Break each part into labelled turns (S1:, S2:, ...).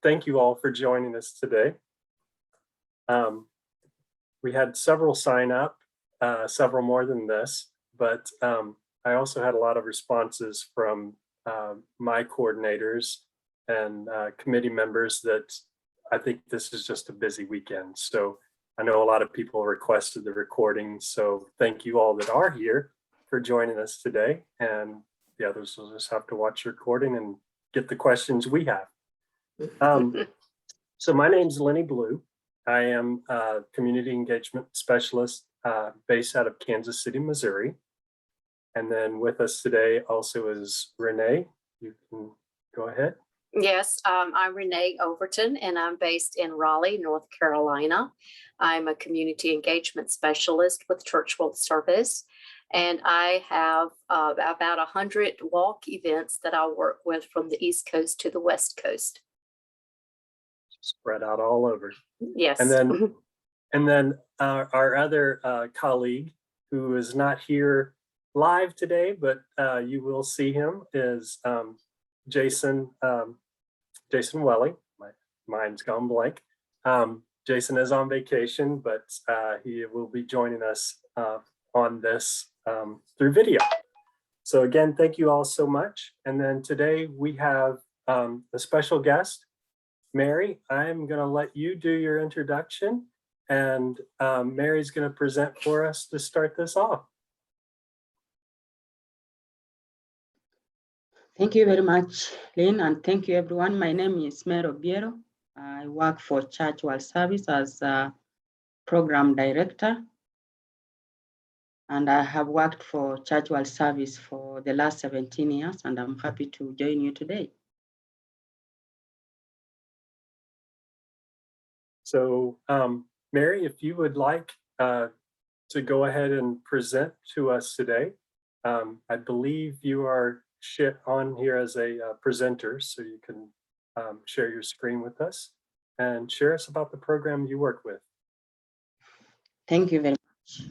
S1: thank you all for joining us today. We had several sign up, several more than this, but I also had a lot of responses from my coordinators and committee members that I think this is just a busy weekend. So I know a lot of people requested the recording. So thank you all that are here for joining us today. And the others will just have to watch the recording and get the questions we have. So my name's Lenny Blue. I am a community engagement specialist based out of Kansas City, Missouri. And then with us today also is Renee. You can go ahead.
S2: Yes, I'm Renee Overton, and I'm based in Raleigh, North Carolina. I'm a community engagement specialist with Church World Service, and I have about 100 walk events that I work with from the East Coast to the West Coast.
S1: Spread out all over.
S2: Yes.
S1: And then our other colleague who is not here live today, but you will see him, is Jason Welly. My mind's gone blank. Jason is on vacation, but he will be joining us on this through video. So again, thank you all so much. And then today we have a special guest, Mary. I'm going to let you do your introduction, and Mary's going to present for us to start this off.
S3: Thank you very much, Lynn, and thank you, everyone. My name is Mary Obiero. I work for Church World Service as a program director, and I have worked for Church World Service for the last 17 years, and I'm happy to join you today.
S1: So, Mary, if you would like to go ahead and present to us today, I believe you are on here as a presenter, so you can share your screen with us and share us about the program you work with.
S3: Thank you very much.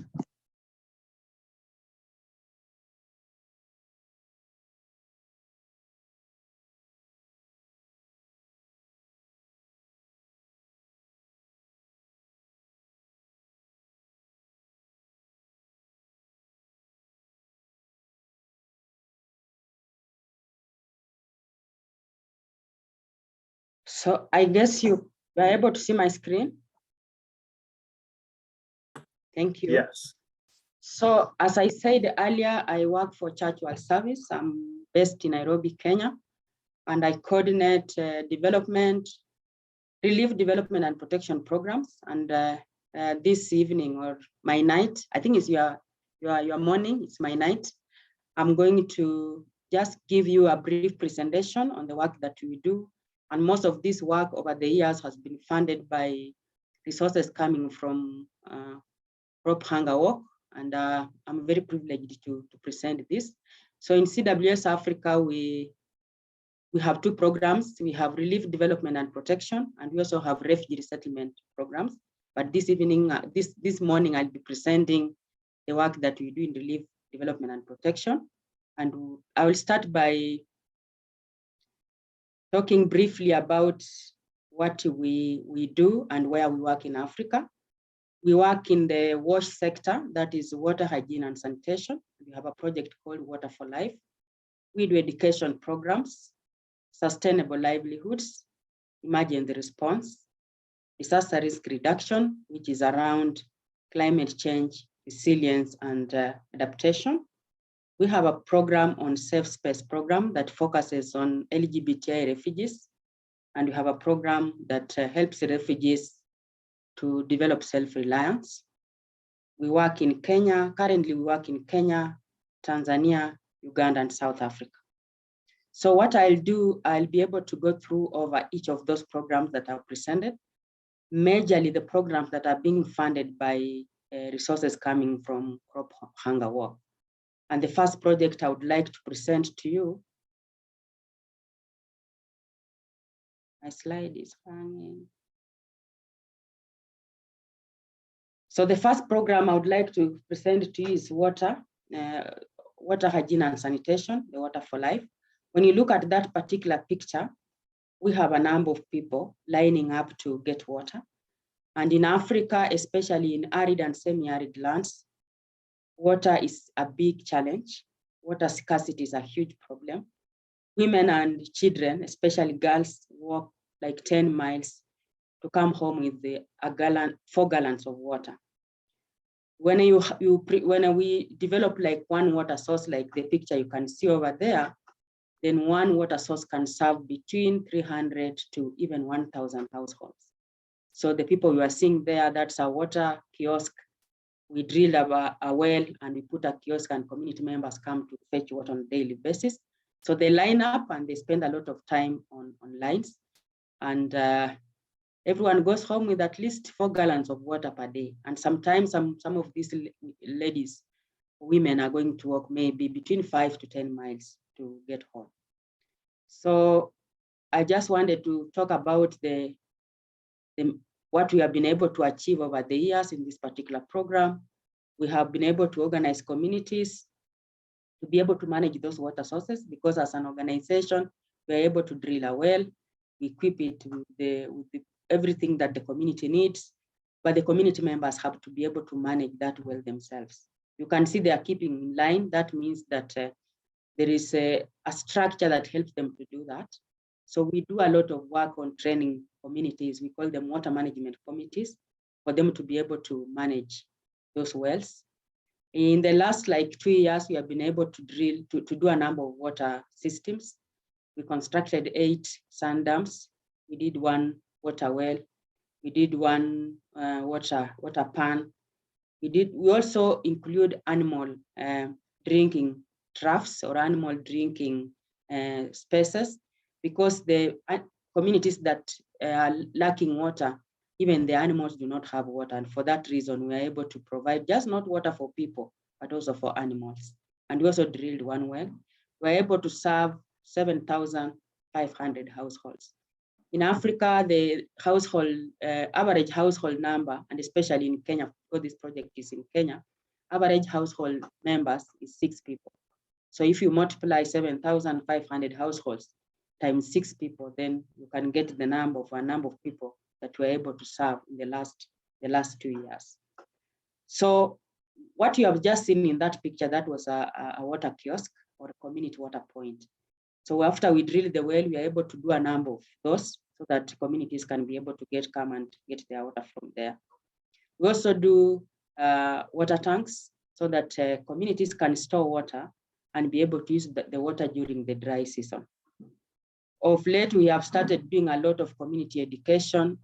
S3: So I guess you are able to see my screen. Thank you.
S1: Yes.
S3: So as I said earlier, I work for Church World Service. I'm based in Nairobi, Kenya, and I coordinate development, relief development and protection programs. And this evening, or my night, I think it's your morning, it's my night, I'm going to just give you a brief presentation on the work that we do. And most of this work over the years has been funded by resources coming from Crop Hunger Walk, and I'm very privileged to present this. So in CWS Africa, we have two programs. We have relief development and protection, and we also have refugee resettlement programs. But this evening, this morning, I'll be presenting the work that we do in relief development and protection. And I will start by talking briefly about what we do and where we work in Africa. We work in the WASH sector, that is water, hygiene, and sanitation. We have a project called Water for Life. We do education programs, sustainable livelihoods, emergency response, disaster risk reduction, which is around climate change, resilience, and adaptation. We have a program on safe space program that focuses on LGBTI refugees. And we have a program that helps refugees to develop self-reliance. We work in Kenya. Currently, we work in Kenya, Tanzania, Uganda, and South Africa. So what I'll do, I'll be able to go through over each of those programs that I've presented, majorly the programs that are being funded by resources coming from Crop Hunger Walk. And the first project I would like to present to you, my slide is hanging. So the first program I would like to present to you is water hygiene and sanitation, the Water for Life. When you look at that particular picture, we have a number of people lining up to get water. And in Africa, especially in arid and semi-arid lands, water is a big challenge. Water scarcity is a huge problem. Women and children, especially girls, walk like 10 miles to come home with 4 gallons of water. When we develop like one water source, like the picture you can see over there, then one water source can serve between 300 to even 1,000 households. So the people you are seeing there, that's a water kiosk. We drill a well and we put a kiosk, and community members come to fetch water on a daily basis. So they line up and they spend a lot of time on lines. And everyone goes home with at least 4 gallons of water per day. And sometimes some of these ladies, women, are going to walk maybe between 5 to 10 miles to get home. So I just wanted to talk about what we have been able to achieve over the years in this particular program. We have been able to organize communities to be able to manage those water sources, because as an organization, we're able to drill a well, we equip it with everything that the community needs, but the community members have to be able to manage that well themselves. You can see they are keeping in line. That means that there is a structure that helps them to do that. So we do a lot of work on training communities. We call them water management committees, for them to be able to manage those wells. In the last 2 years, we have been able to do a number of water systems. We constructed 8 sand dams. We did 1 water well. We did 1 water pan. We also include animal drinking troughs or animal drinking spaces, because the communities that are lacking water, even the animals do not have water. And for that reason, we are able to provide just not water for people, but also for animals. And we also drilled 1 well. We're able to serve 7,500 households. In Africa, the average household number, and especially in Kenya, because this project is in Kenya, average household members is 6 people. So if you multiply 7,500 households times 6 people, then you can get the number of people that we're able to serve in the last 2 years. So what you have just seen in that picture, that was a water kiosk or a community water point. So after we drill the well, we are able to do a number of those so that communities can be able to come and get their water from there. We also do water tanks so that communities can store water and be able to use the water during the dry season. Of late, we have started doing a lot of community education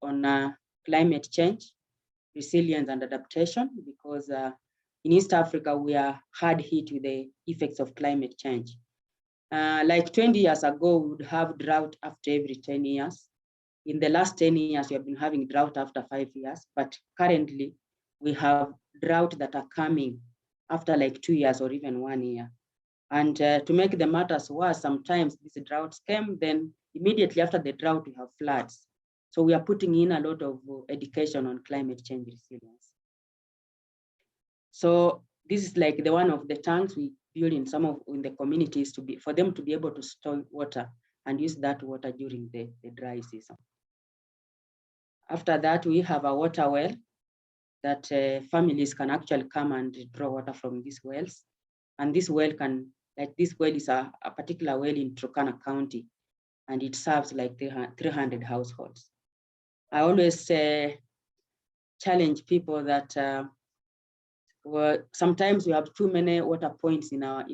S3: on climate change, resilience, and adaptation, because in East Africa, we are hard hit with the effects of climate change. Like 20 years ago, we would have drought after every 10 years. In the last 10 years, we have been having drought after 5 years, but currently we have drought that are coming after 2 years or even 1 year. And to make the matters worse, sometimes these droughts came, then immediately after the drought, we have floods. So we are putting in a lot of education on climate change resilience. So this is the one of the tanks we build in in the communities for them to be able to store water and use that water during the dry season. After that, we have a water well that families can actually come and draw water from these wells. And this well is a particular well in Turkana County, and it serves 300 households. I always challenge people that sometimes we have too many water points in our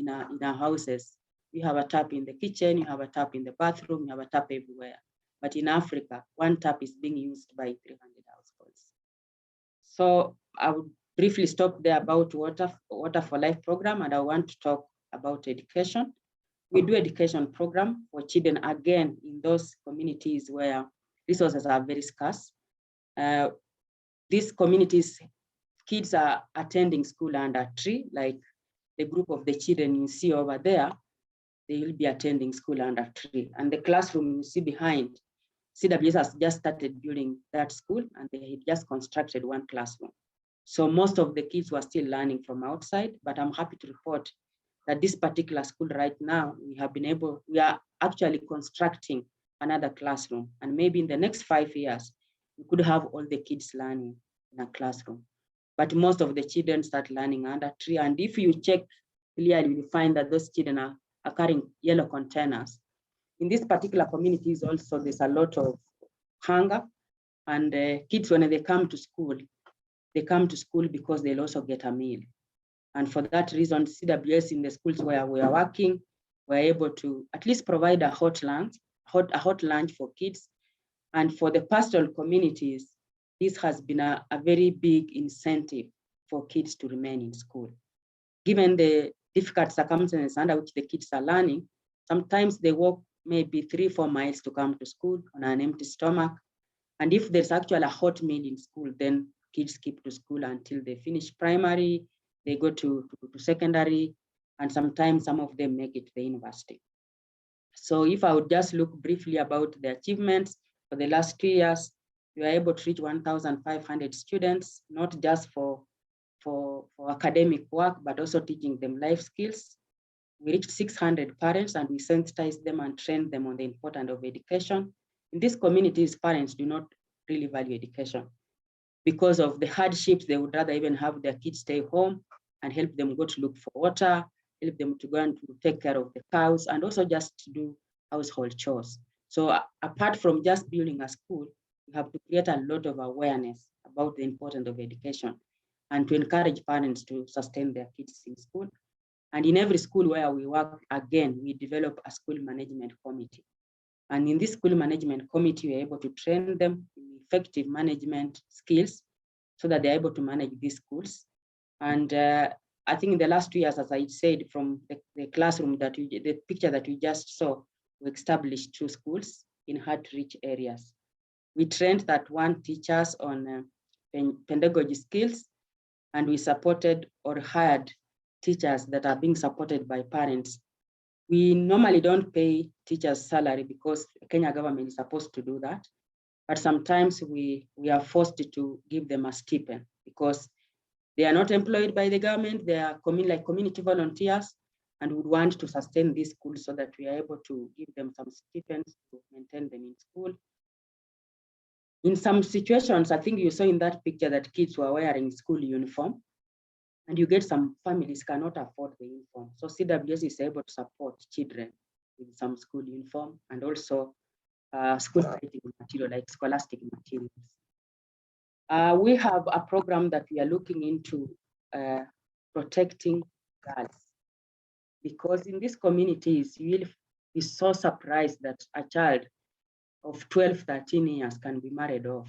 S3: houses. You have a tap in the kitchen, you have a tap in the bathroom, you have a tap everywhere. But in Africa, 1 tap is being used by 300 households. So I would briefly stop there about Water for Life program, and I want to talk about education. We do education program for children, again, in those communities where resources are very scarce. These communities, kids are attending school under a tree, like the group of the children you see over there, they will be attending school under a tree. And the classroom you see behind, CWS has just started building that school, and they just constructed 1 classroom. So most of the kids were still learning from outside, but I'm happy to report that this particular school right now, we are actually constructing another classroom. And maybe in the next 5 years, we could have all the kids learning in a classroom. But most of the children start learning under tree. And if you check clearly, you find that those children are carrying yellow containers. In this particular communities also, there's a lot of hunger. And kids, when they come to school because they'll also get a meal. And for that reason, CWS in the schools where we are working, we're able to at least provide a hot lunch for kids. And for the pastoral communities, this has been a very big incentive for kids to remain in school. Given the difficult circumstances under which the kids are learning, sometimes they walk maybe 3-4 miles to come to school on an empty stomach. And if there's actually a hot meal in school, then kids keep to school until they finish primary, they go to secondary, and sometimes some of them make it to the university. So if I would just look briefly about the achievements for the last 2 years, we were able to reach 1,500 students, not just for academic work, but also teaching them life skills. We reached 600 parents and we sensitized them and trained them on the importance of education. In these communities, parents do not really value education. Because of the hardships, they would rather even have their kids stay home and help them go to look for water, help them to go and to take care of the cows, and also just to do household chores. So apart from just building a school, we have to create a lot of awareness about the importance of education and to encourage parents to sustain their kids in school. And in every school where we work, again, we develop a school management committee. And in this school management committee, we're able to train them in effective management skills so that they're able to manage these schools. And I think in the last 2 years, as I said, from the classroom the picture that we just saw, we established 2 schools in hard-to-reach areas. We trained 1 teachers on pedagogy skills, and we supported or hired teachers that are being supported by parents. We normally don't pay teachers' salary because the Kenya government is supposed to do that. But sometimes we are forced to give them a stipend because they are not employed by the government. They are like community volunteers and would want to sustain this school so that we are able to give them some stipends to maintain them in school. In some situations, I think you saw in that picture that kids were wearing school uniform. And you get some families cannot afford the uniform. So CWS is able to support children with some school uniform and also school writing material like scholastic materials. We have a program that we are looking into protecting girls, because in these communities, you will be so surprised that a child of 12, 13 years can be married off.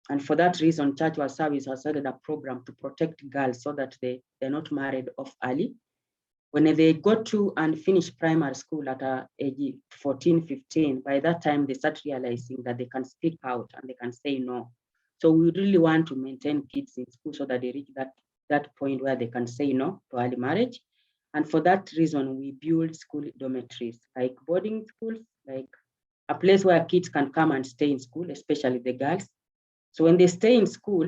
S3: And for that reason, Church World Service has started a program to protect girls so that they're not married off early. When they go to and finish primary school at age 14, 15, by that time they start realizing that they can speak out and they can say no. So we really want to maintain kids in school so that they reach that point where they can say no to early marriage. And for that reason, we build school dormitories, like boarding schools, like a place where kids can come and stay in school, especially the girls. So when they stay in school,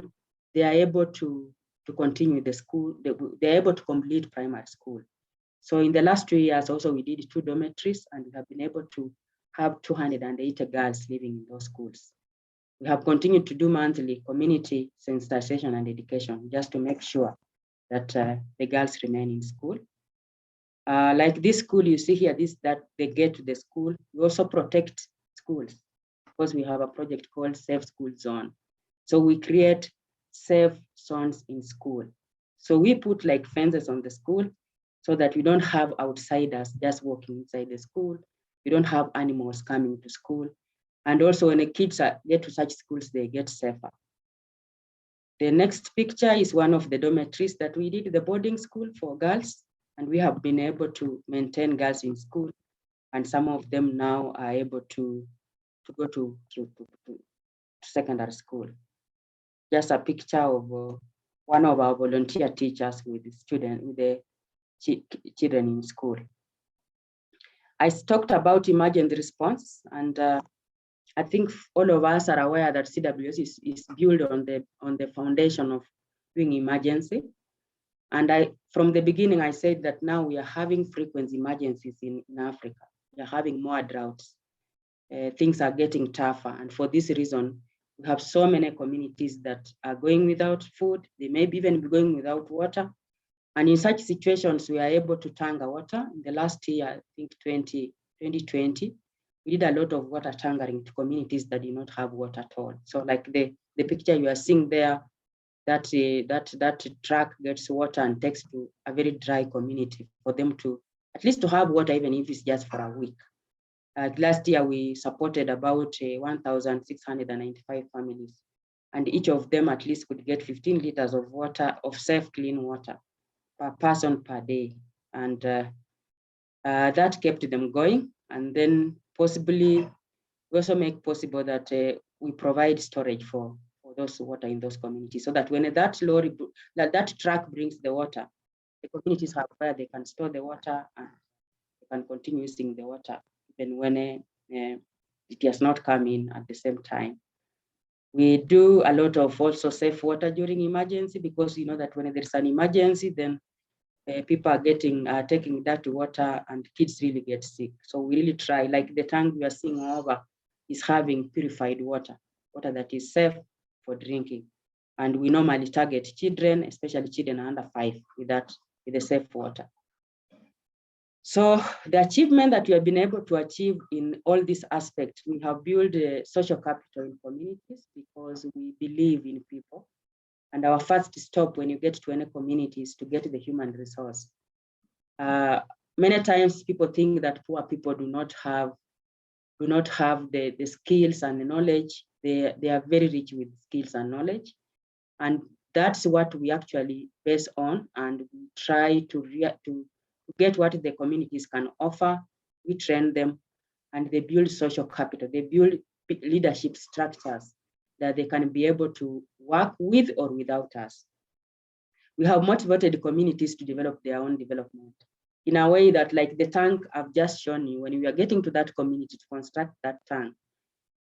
S3: they are able to continue the school, they're able to complete primary school. So in the last 2 years also, we did 2 dormitories and we have been able to have 280 girls living in those schools. We have continued to do monthly community sensitization and education just to make sure that the girls remain in school. Like this school you see here, that they get to the school. We also protect schools because we have a project called Safe School Zone. So we create safe zones in school. So we put like fences on the school so that we don't have outsiders just walking inside the school. We don't have animals coming to school. And also when the kids get to such schools, they get safer. The next picture is one of the dormitories that we did, the boarding school for girls. And we have been able to maintain girls in school. And some of them now are able to go to secondary school. Just a picture of one of our volunteer teachers with the children in school. I talked about emergency response, and I think all of us are aware that CWS is built on the foundation of doing emergency. And from the beginning, I said that now we are having frequent emergencies in Africa. We are having more droughts. things are getting tougher. And for this reason, we have so many communities that are going without food. They may even be going without water. And in such situations, we are able to tank water. In the last year, I think 2020, we did a lot of water tankering to communities that do not have water at all. So like the picture you are seeing there, that truck gets water and takes to a very dry community for them to at least to have water, even if it's just for a week. Last year, we supported about 1,695 families, and each of them at least could get 15 liters of water, of safe, clean water per person per day. And that kept them going. And then possibly we also make possible that we provide storage for those water in those communities, so that when that truck brings the water, the communities have where they can store the water and they can continue using the water even when it has not come in at the same time. We do a lot of also safe water during emergency, because you know that when there's an emergency, then people are taking dirty water and kids really get sick. So we really try, like the tank we are seeing over is having purified water that is safe for drinking. And we normally target children, especially children under 5, with the safe water. So the achievement that we have been able to achieve in all these aspects, we have built social capital in communities because we believe in people. And our first stop when you get to any community is to get the human resource. Many times people think that poor people do not have the skills and the knowledge. They are very rich with skills and knowledge. And that's what we actually base on, and we try to get what the communities can offer. We train them, and they build social capital. They build leadership structures that they can be able to work with or without us. We have motivated communities to develop their own development in a way that, like the tank I've just shown you, when we are getting to that community to construct that tank,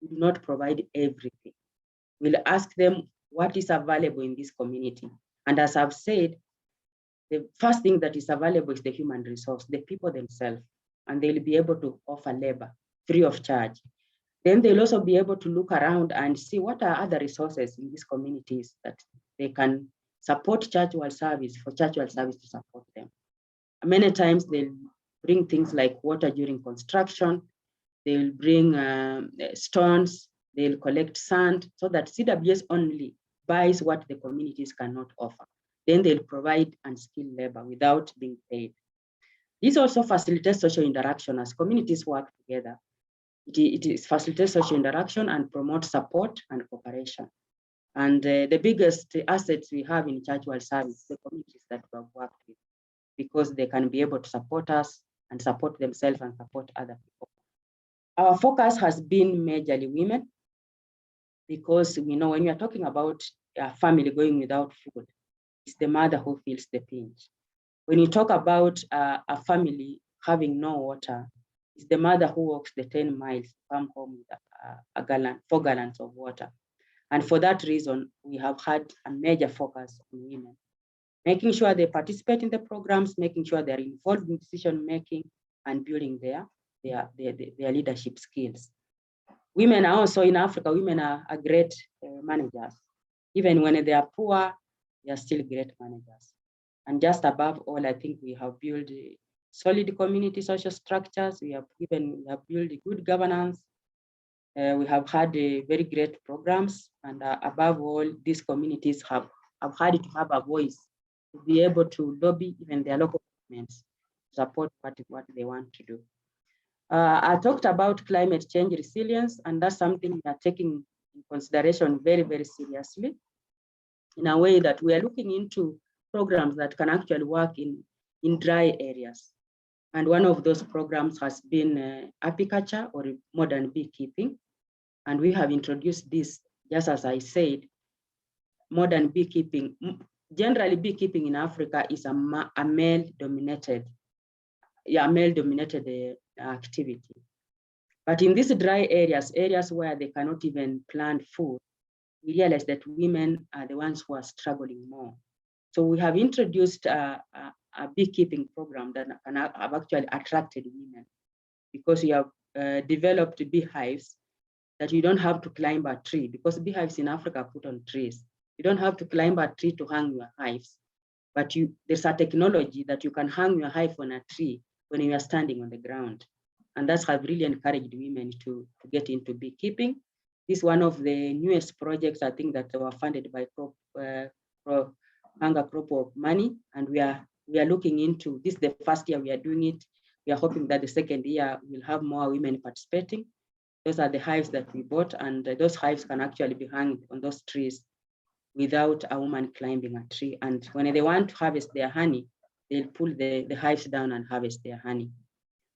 S3: we do not provide everything. We'll ask them what is available in this community. And as I've said, the first thing that is available is the human resource, the people themselves, and they'll be able to offer labor free of charge. Then they'll also be able to look around and see what are other resources in these communities that they can support church world service, for church world service to support them. Many times they'll bring things like water during construction, they'll bring stones, they'll collect sand, so that CWS only buys what the communities cannot offer. Then they'll provide unskilled labor without being paid. This also facilitates social interaction as communities work together. It facilitates social interaction and promotes support and cooperation. And the biggest assets we have in church world service, the communities that we have worked with, because they can be able to support us and support themselves and support other people. Our focus has been majorly women, because we know when we are talking about a family going without food, it's the mother who feels the pinch. When you talk about a family having no water, it's the mother who walks the 10 miles to come home with 4 gallons of water. And for that reason, we have had a major focus on women, making sure they participate in the programs, making sure they're involved in decision-making and building their leadership skills. Women are also in Africa, women are great managers. Even when they are poor, they are still great managers. And just above all, I think we have built solid community social structures. We have built good governance. We have had very great programs. And above all, these communities have had to have a voice to be able to lobby even their local governments to support what they want to do. I talked about climate change resilience, and that's something we are taking in consideration very, very seriously, in a way that we are looking into programs that can actually work in dry areas. And one of those programs has been apiculture, or modern beekeeping. And we have introduced this, just as I said, modern beekeeping. Generally, beekeeping in Africa is a male-dominated activity. But in these dry areas where they cannot even plant food, we realize that women are the ones who are struggling more. So we have introduced a beekeeping program that have actually attracted women, because we have developed beehives that you don't have to climb a tree, because beehives in Africa are put on trees. You don't have to climb a tree to hang your hives, but there's a technology that you can hang your hive on a tree when you are standing on the ground. And that's have really encouraged women to get into beekeeping. This is one of the newest projects, I think, that were funded by Hunger Crop of Money. And we are looking into this. The first year we are doing it. We are hoping that the second year we'll have more women participating. Those are the hives that we bought, and those hives can actually be hung on those trees without a woman climbing a tree. And when they want to harvest their honey, they'll pull the hives down and harvest their honey.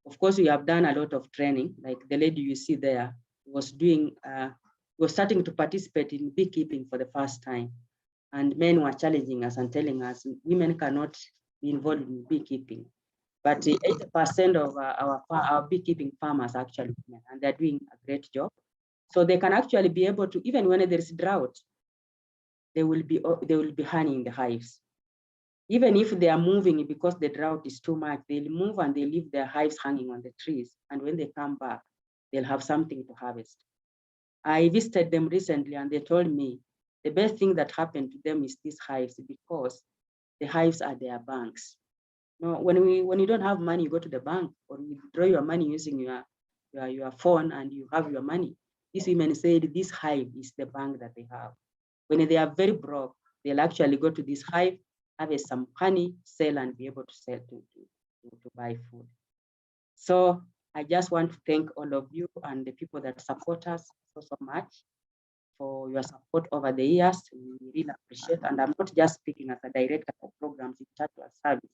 S3: Of course, we have done a lot of training. Like the lady you see there was starting to participate in beekeeping for the first time. And men were challenging us and telling us women cannot be involved in beekeeping. But 80% of our beekeeping farmers are actually women, and they're doing a great job. So they can actually be able to, even when there is drought, they will be honey in the hives. Even if they are moving because the drought is too much, they'll move and they leave their hives hanging on the trees. And when they come back, they'll have something to harvest. I visited them recently and they told me the best thing that happened to them is these hives, because the hives are their banks. No, when you don't have money, you go to the bank or you withdraw your money using your phone and you have your money. These women said this hive is the bank that they have. When they are very broke, they'll actually go to this hive, harvest some honey, sell, and be able to sell to buy food. So I just want to thank all of you and the people that support us so much for your support over the years. We really appreciate, and I'm not just speaking as a director of programs in Charitable Service.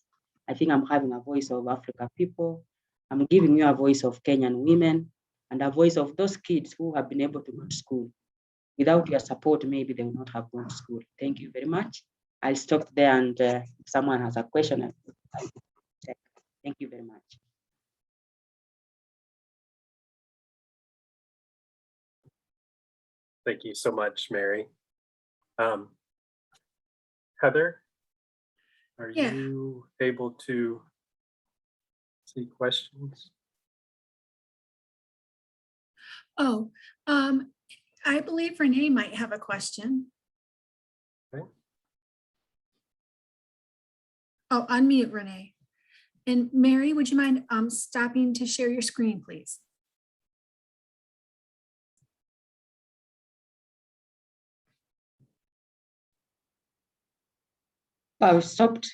S3: I think I'm having a voice of Africa people. I'm giving you a voice of Kenyan women and a voice of those kids who have been able to go to school. Without your support, maybe they will not have gone to school. Thank you very much. I'll stop there, and if someone has a question, I'll check. Thank you very much.
S1: Thank you so much, Mary. Heather, are you able to see questions?
S4: Oh, I believe Renee might have a question.
S1: Okay.
S4: Oh, unmute Renee. And Mary, would you mind stopping to share your screen, please?
S3: I stopped.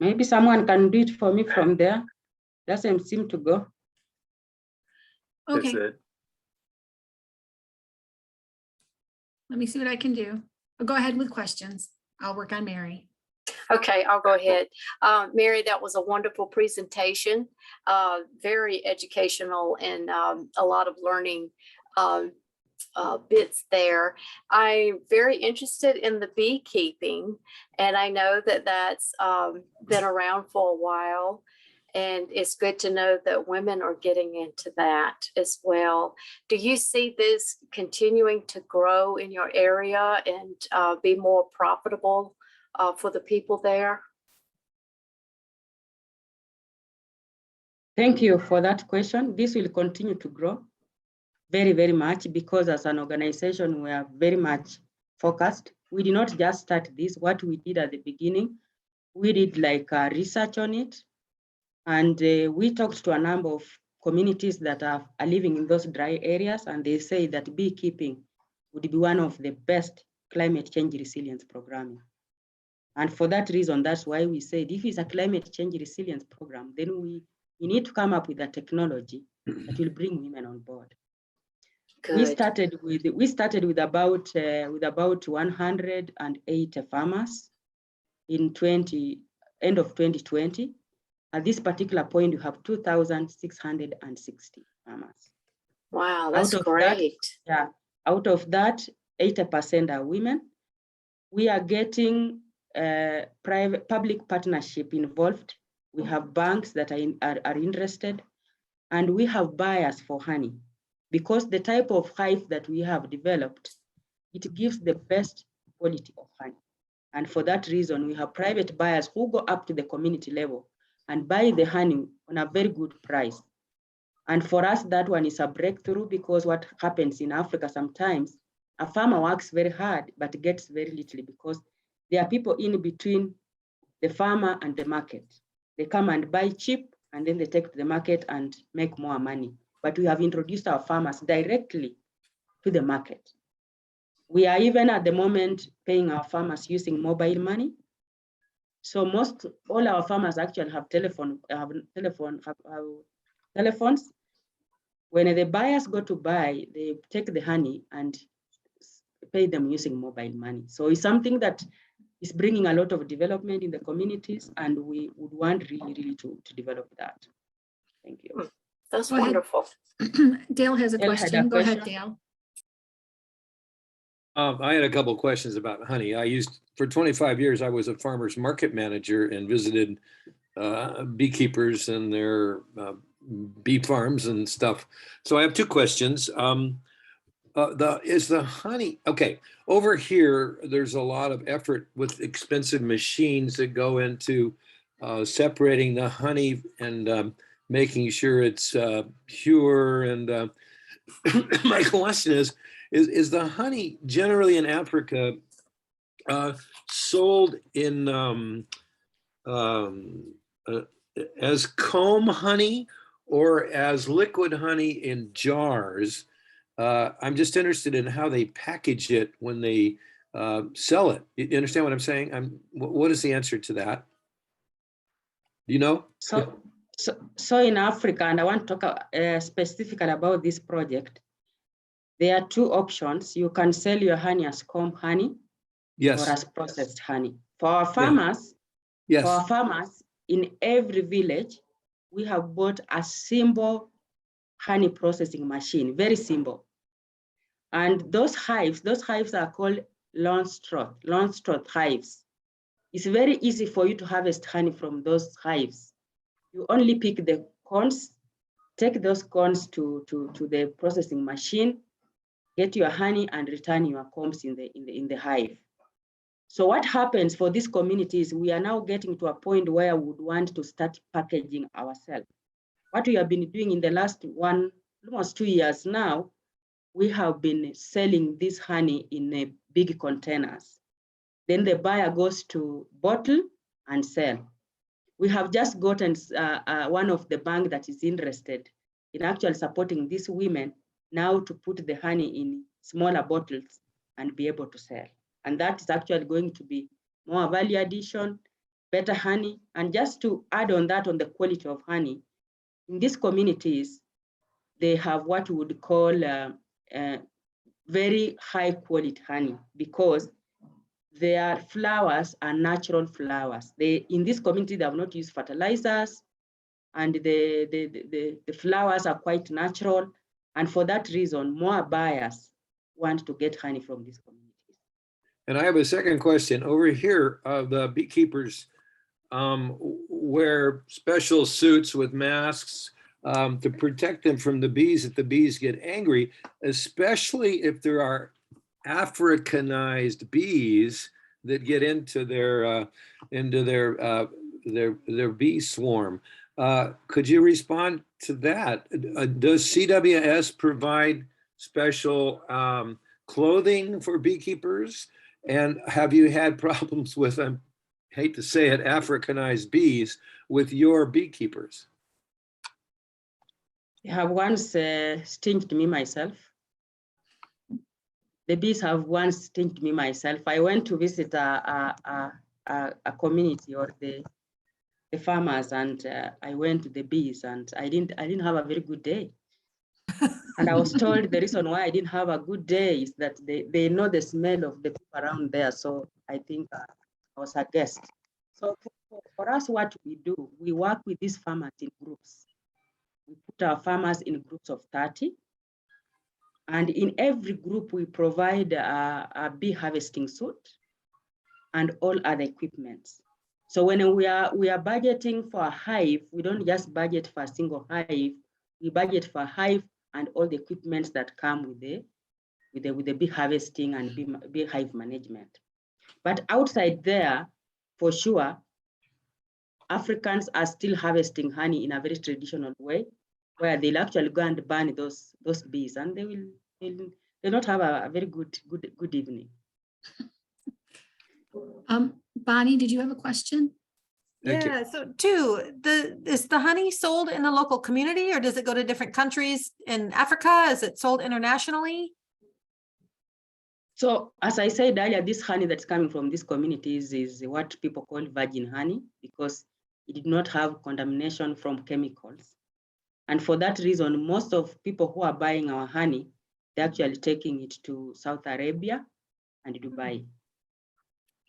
S3: Maybe someone can do it for me from there. Doesn't seem to go.
S4: Okay,
S1: Is it?
S4: let me see what I can do. I'll go ahead with questions. I'll work on Mary.
S2: Okay, I'll go ahead. Mary, that was a wonderful presentation, very educational, and a lot of learning bits there. I'm very interested in the beekeeping, and I know that that's been around for a while. And it's good to know that women are getting into that as well. Do you see this continuing to grow in your area and be more profitable for the people there?
S3: Thank you for that question. This will continue to grow very, very much, because as an organization, we are very much focused. We did not just start this. What we did at the beginning, we did like research on it. And we talked to a number of communities that are living in those dry areas, and they say that beekeeping would be one of the best climate change resilience programming. And for that reason, that's why we said if it's a climate change resilience program, then we need to come up with a technology that will bring women on board.
S2: Good.
S3: We started with about 180 farmers in end of 2020. At this particular point, you have 2,660 farmers.
S2: Wow, that's great.
S3: Out of that, 80% are women. We are getting public partnership involved. We have banks that are interested, and we have buyers for honey, because the type of hive that we have developed, it gives the best quality of honey. And for that reason, we have private buyers who go up to the community level and buy the honey on a very good price. And for us, that one is a breakthrough, because what happens in Africa sometimes, a farmer works very hard, but gets very little, because there are people in between the farmer and the market. They come and buy cheap, and then they take to the market and make more money. But we have introduced our farmers directly to the market. We are even at the moment paying our farmers using mobile money. So all our farmers actually have telephones. When the buyers go to buy, they take the honey and pay them using mobile money. So it's something that is bringing a lot of development in the communities, and we would want really to develop that. Thank you.
S2: That's
S4: Go ahead.
S2: wonderful.
S4: Dale has a
S3: Dale had a
S4: question. Go ahead,
S3: question.
S4: Dale.
S5: I had a couple of questions about honey. For 25 years, I was a farmer's market manager and visited beekeepers and their bee farms and stuff. So I have two questions. Is the honey, okay, over here, there's a lot of effort with expensive machines that go into separating the honey and making sure it's pure. And my question is the honey generally in Africa sold in as comb honey or as liquid honey in jars? I'm just interested in how they package it when they sell it. You understand what I'm saying? What is the answer to that? Do you know?
S3: So in Africa, and I want to talk specifically about this project, there are two options. You can sell your honey as comb honey,
S5: yes,
S3: or as processed honey. For our farmers,
S5: yes,
S3: for our farmers in every village, we have bought a simple honey processing machine, very simple. And those hives are called Langstroth hives. It's very easy for you to harvest honey from those hives. You only pick the cones, take those cones to the processing machine, get your honey, and return your combs in the hive. So what happens for this community is we are now getting to a point where we would want to start packaging ourselves. What we have been doing in the last almost 2 years now, we have been selling this honey in big containers. Then the buyer goes to bottle and sell. We have just gotten one of the bank that is interested in actually supporting these women now to put the honey in smaller bottles and be able to sell. And that is actually going to be more value addition, better honey. And just to add on that, on the quality of honey, in these communities, they have what we would call very high quality honey, because their flowers are natural flowers. In this community, they have not used fertilizers, and the flowers are quite natural. And for that reason, more buyers want to get honey from these communities.
S5: And I have a second question. Over here, the beekeepers wear special suits with masks to protect them from the bees if the bees get angry, especially if there are Africanized bees that get into their bee swarm. Could you respond to that? Does CWS provide special clothing for beekeepers? And have you had problems with, I hate to say it, Africanized bees with your beekeepers?
S3: They have once stinged me myself. The bees have once stinged me myself. I went to visit a community, or the farmers, and I went to the bees, and I didn't have a very good day. And I was told the reason why I didn't have a good day is that they know the smell of the people around there. So I think I was a guest. So for us, what we do, we work with these farmers in groups. We put our farmers in groups of 30. And in every group, we provide a bee harvesting suit and all other equipment. So when we are budgeting for a hive, we don't just budget for a single hive. We budget for a hive and all the equipment that come with the bee harvesting and bee hive management. But outside there, for sure, Africans are still harvesting honey in a very traditional way, where they'll actually go and burn those bees, and they'll not have a very good evening.
S4: Bonnie, did you have a question?
S5: Thank you.
S6: Yeah, so is the honey sold in the local community, or does it go to different countries in Africa? Is it sold internationally?
S3: So as I said earlier, this honey that's coming from these communities is what people call virgin honey, because it did not have contamination from chemicals. And for that reason, most of people who are buying our honey, they're actually taking it to Saudi Arabia and Dubai.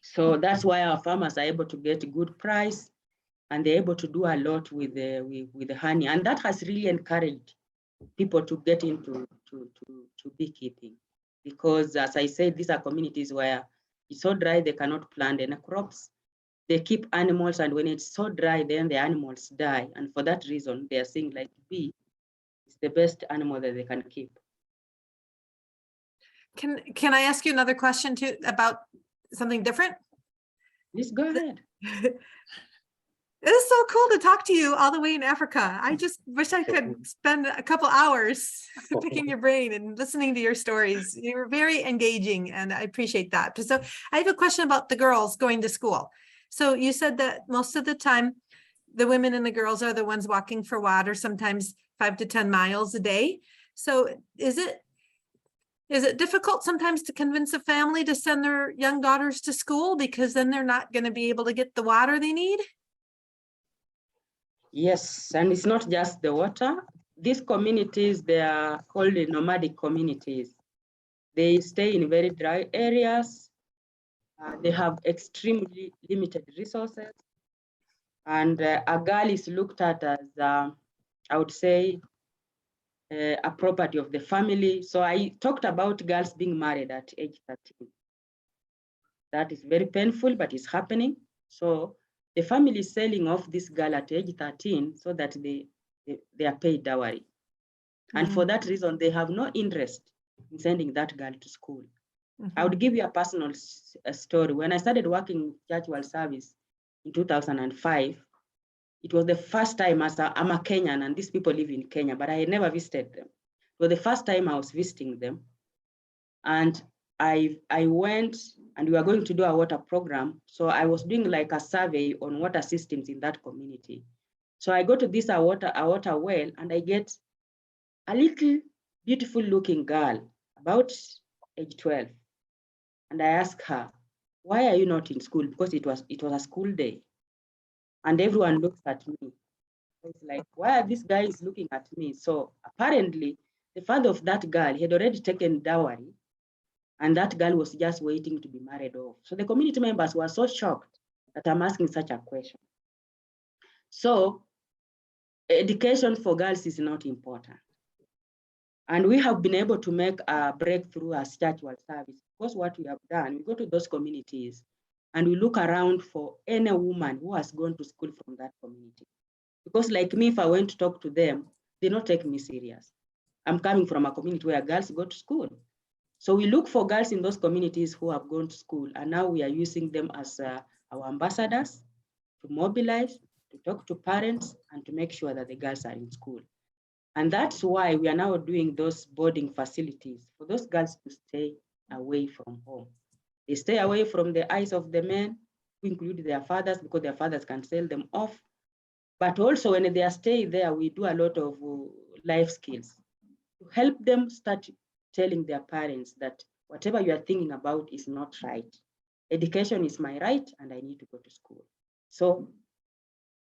S3: So that's why our farmers are able to get a good price, and they're able to do a lot with the honey. And that has really encouraged people to get into to beekeeping. Because as I said, these are communities where it's so dry, they cannot plant any crops. They keep animals, and when it's so dry, then the animals die. And for that reason, they are saying like bee is the best animal that they can keep.
S6: Can I ask you another question too about something different?
S3: Please go ahead.
S6: It is so cool to talk to you all the way in Africa. I just wish I could spend a couple hours picking your brain and listening to your stories. You're very engaging, and I appreciate that. So I have a question about the girls going to school. So you said that most of the time, the women and the girls are the ones walking for water, sometimes 5 to 10 miles a day. So is it difficult sometimes to convince a family to send their young daughters to school, because then they're not going to be able to get the water they need?
S3: Yes, and it's not just the water. These communities, they are called the nomadic communities. They stay in very dry areas. They have extremely limited resources. And a girl is looked at as, I would say, a property of the family. So I talked about girls being married at age 13. That is very painful, but it's happening. So the family is selling off this girl at age 13 so that they are paid dowry. And for that reason, they have no interest in sending that girl to school. I would give you a personal story. When I started working Church World Service in 2005, it was the first time I'm a Kenyan, and these people live in Kenya, but I had never visited them. It was the first time I was visiting them. And I went, and we were going to do a water program. So I was doing like a survey on water systems in that community. So I go to this a water well, and I get a little beautiful looking girl, about age 12. And I asked her, why are you not in school? Because it was a school day. And everyone looks at me. It's like, why are these guys looking at me? So apparently, the father of that girl had already taken dowry, and that girl was just waiting to be married off. So the community members were so shocked that I'm asking such a question. So education for girls is not important. And we have been able to make a breakthrough as Church World Service, because what we have done, we go to those communities and we look around for any woman who has gone to school from that community. Because like me, if I went to talk to them, they don't take me serious. I'm coming from a community where girls go to school. So we look for girls in those communities who have gone to school, and now we are using them as our ambassadors to mobilize, to talk to parents, and to make sure that the girls are in school. And that's why we are now doing those boarding facilities for those girls to stay away from home. They stay away from the eyes of the men, who include their fathers, because their fathers can sell them off. But also when they are staying there, we do a lot of life skills to help them start telling their parents that whatever you are thinking about is not right. Education is my right, and I need to go to school. So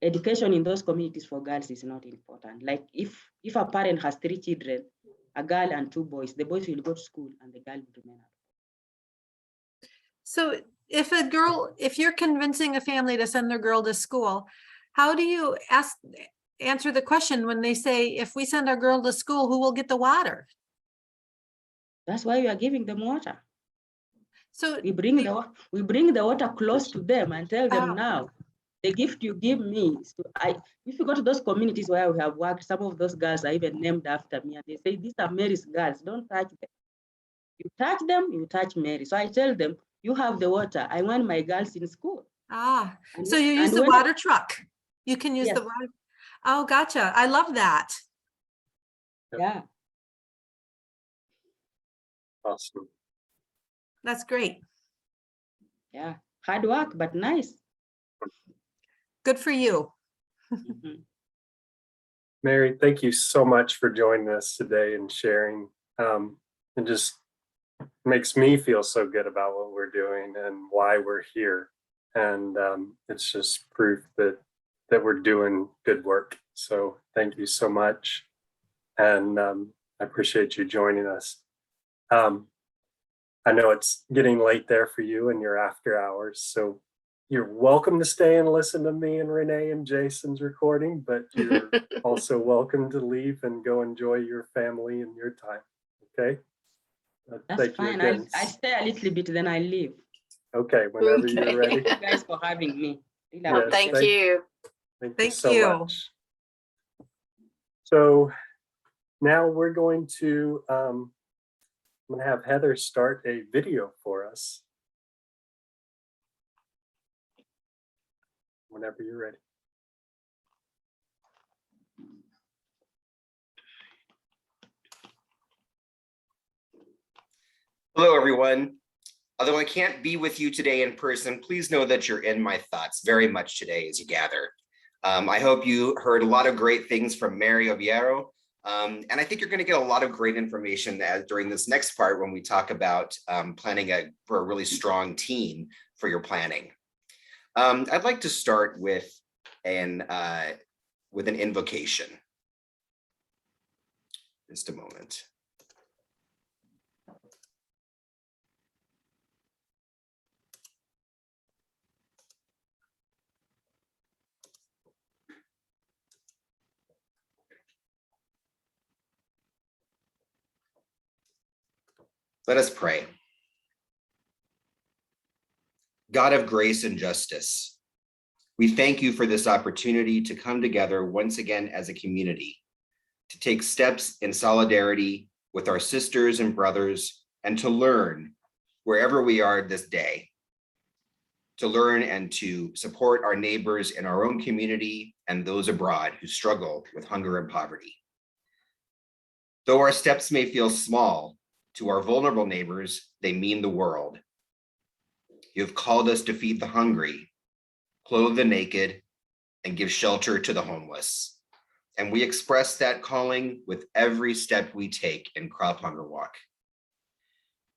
S3: education in those communities for girls is not important. Like if a parent has 3 children, a girl and 2 boys, the boys will go to school and the girl will remain at home.
S6: So if you're convincing a family to send their girl to school, how do you answer the question when they say, if we send our girl to school, who will get the water?
S3: That's why we are giving them water.
S6: So
S3: we bring the water close to them and tell them, now, the gift you give me is if you go to those communities where we have worked, some of those girls are even named after me, and they say, these are Mary's girls, don't touch them. You touch them, you touch Mary. So I tell them, you have the water. I want my girls in school.
S6: Ah,
S3: And
S6: so you use
S3: and
S6: the
S3: when-
S6: water truck. You can use
S3: Yes.
S6: the water. Oh, gotcha. I love that.
S3: Yeah,
S1: Awesome.
S6: That's great.
S3: yeah. Hard work, but nice.
S6: Good for you.
S3: Mhm.
S1: Mary, thank you so much for joining us today and sharing. It just makes me feel so good about what we're doing and why we're here. And it's just proof that we're doing good work. So thank you so much. And I appreciate you joining us. I know it's getting late there for you and your after hours. So you're welcome to stay and listen to me and Renee and Jason's recording, but you're also welcome to leave and go enjoy your family and your time. Okay?
S3: That's
S1: Thank you
S3: fine.
S1: again.
S3: I stay a little bit, then I leave.
S1: Okay, whenever
S2: Okay.
S1: you're ready.
S3: Thank you guys for having me. Really
S1: Yes,
S2: Well, thank
S3: appreciate it.
S2: you.
S1: Thank you
S6: Thank
S1: so
S6: you.
S1: much. So now we're going to, I'm going to have Heather start a video for us. Whenever you're ready.
S7: Hello, everyone. Although I can't be with you today in person, please know that you're in my thoughts very much today as you gather. I hope you heard a lot of great things from Mary Obiero, and I think you're going to get a lot of great information during this next part when we talk about planning for a really strong team for your planning. I'd like to start with an invocation. Just a moment. Let us pray. God of grace and justice, we thank you for this opportunity to come together once again as a community, to take steps in solidarity with our sisters and brothers, and to learn wherever we are this day, to learn and to support our neighbors in our own community and those abroad who struggle with hunger and poverty. Though our steps may feel small, to our vulnerable neighbors, they mean the world. You have called us to feed the hungry, clothe the naked, and give shelter to the homeless. And we express that calling with every step we take in Crop Hunger Walk.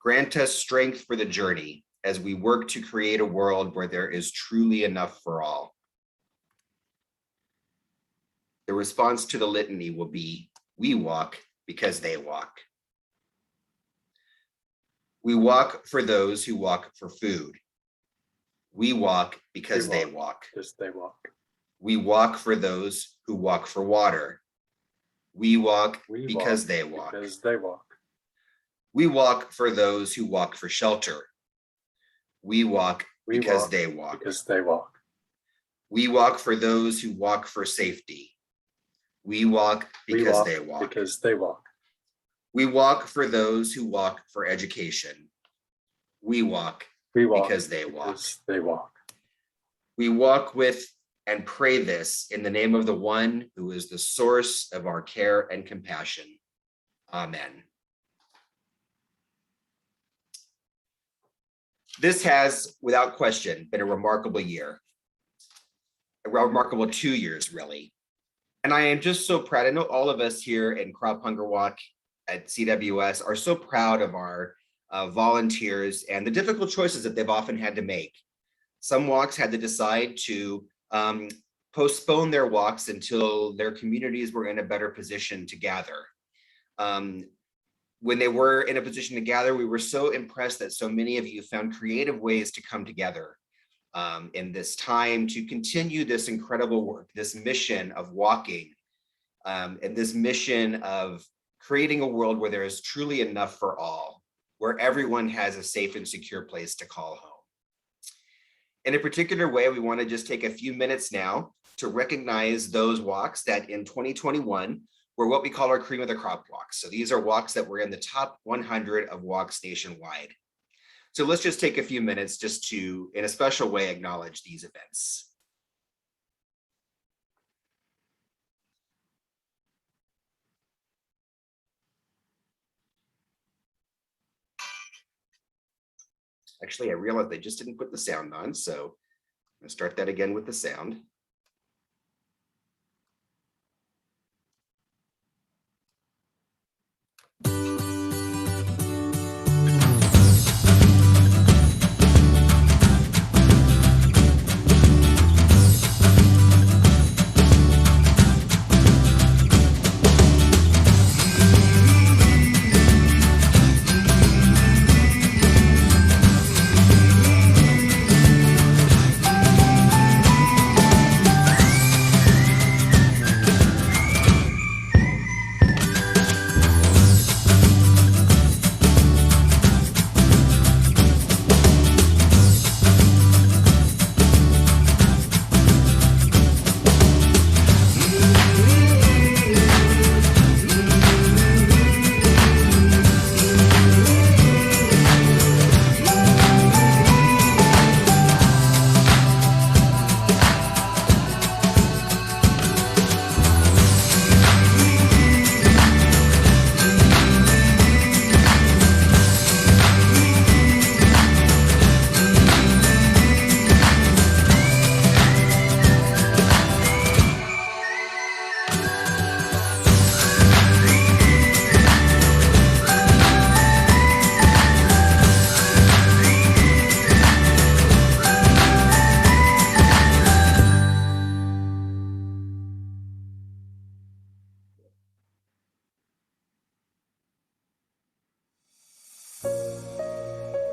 S7: Grant us strength for the journey as we work to create a world where there is truly enough for all. The response to the litany will be, we walk because they walk. We walk for those who walk for food. We walk because they walk.
S1: Because they walk.
S7: We walk for those who walk for water. We walk
S1: We
S7: because
S1: walk
S7: they walk.
S1: Because they walk.
S7: We walk for those who walk for shelter. We walk
S1: We
S7: because
S1: walk
S7: they walk.
S1: Because they walk.
S7: We walk for those who walk for safety. We walk
S1: We
S7: because
S1: walk
S7: they walk.
S1: Because they walk.
S7: We walk for those who walk for education. We walk
S1: We walk
S7: because they walk.
S1: Because they walk.
S7: We walk with and pray this in the name of the one who is the source of our care and compassion. Amen. This has, without question, been a remarkable year. A remarkable 2 years, really. And I am just so proud. I know all of us here in Crop Hunger Walk at CWS are so proud of our volunteers and the difficult choices that they've often had to make. Some walks had to decide to postpone their walks until their communities were in a better position to gather. When they were in a position to gather, we were so impressed that so many of you found creative ways to come together in this time to continue this incredible work, this mission of walking, and this mission of creating a world where there is truly enough for all, where everyone has a safe and secure place to call home. In a particular way, we want to just take a few minutes now to recognize those walks that in 2021 were what we call our cream of the crop walks. So these are walks that were in the top 100 of walks nationwide. So let's just take a few minutes just to, in a special way, acknowledge these events. Actually, I realized they just didn't put the sound on, so I'm gonna start that again with the sound.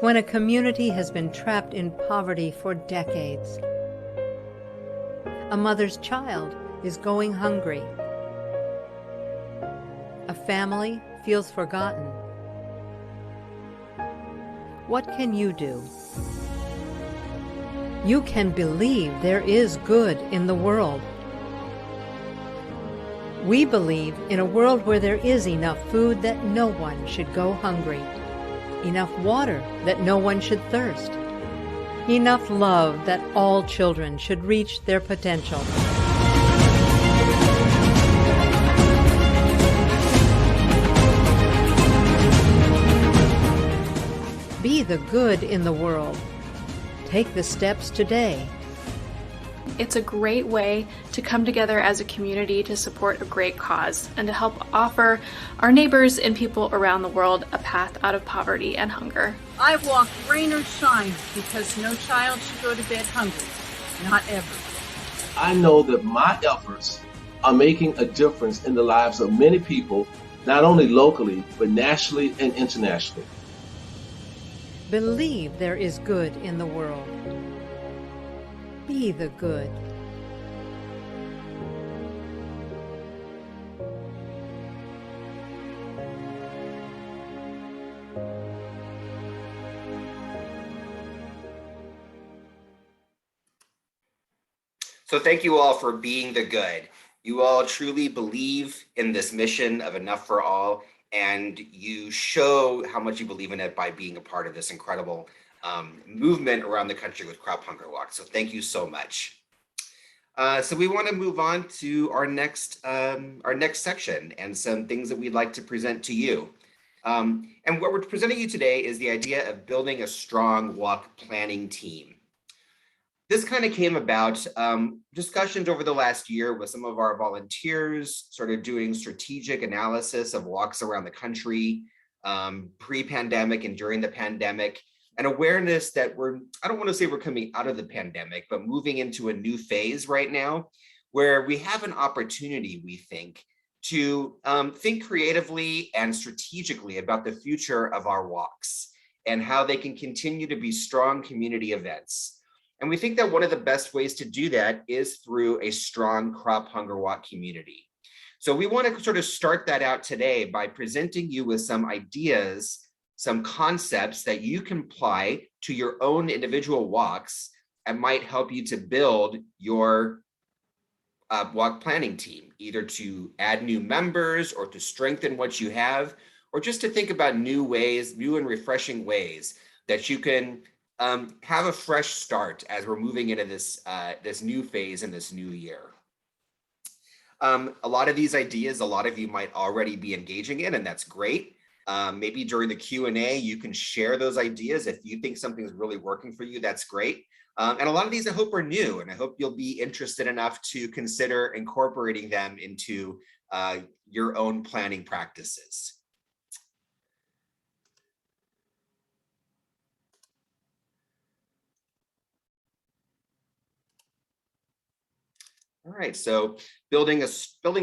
S8: When a community has been trapped in poverty for decades, a mother's child is going hungry, a family feels forgotten, what can you do? You can believe there is good in the world. We believe in a world where there is enough food that no one should go hungry, enough water that no one should thirst, enough love that all children should reach their potential. Be the good in the world. Take the steps today.
S9: It's a great way to come together as a community to support a great cause and to help offer our neighbors and people around the world a path out of poverty and hunger.
S10: I walk rain or shine because no child should go to bed hungry, not ever.
S11: I know that my efforts are making a difference in the lives of many people, not only locally, but nationally and internationally.
S8: Believe there is good in the world. Be the good.
S7: So thank you all for being the good. You all truly believe in this mission of enough for all, and you show how much you believe in it by being a part of this incredible movement around the country with Crop Hunger Walk. So thank you so much. So we want to move on to our next section and some things that we'd like to present to you. And what we're presenting you today is the idea of building a strong walk planning team. This kind of came about discussions over the last year with some of our volunteers, sort of doing strategic analysis of walks around the country, pre-pandemic and during the pandemic, and awareness that I don't want to say we're coming out of the pandemic, but moving into a new phase right now, where we have an opportunity, we think, to think creatively and strategically about the future of our walks and how they can continue to be strong community events. And we think that one of the best ways to do that is through a strong Crop Hunger Walk community. So we want to sort of start that out today by presenting you with some ideas, some concepts that you can apply to your own individual walks and might help you to build your walk planning team, either to add new members or to strengthen what you have, or just to think about new ways, new and refreshing ways that you can have a fresh start as we're moving into this new phase in this new year. A lot of these ideas, a lot of you might already be engaging in, and that's great. Maybe during the Q&A, you can share those ideas. If you think something's really working for you, that's great. And a lot of these I hope are new, and I hope you'll be interested enough to consider incorporating them into your own planning practices. All right, so building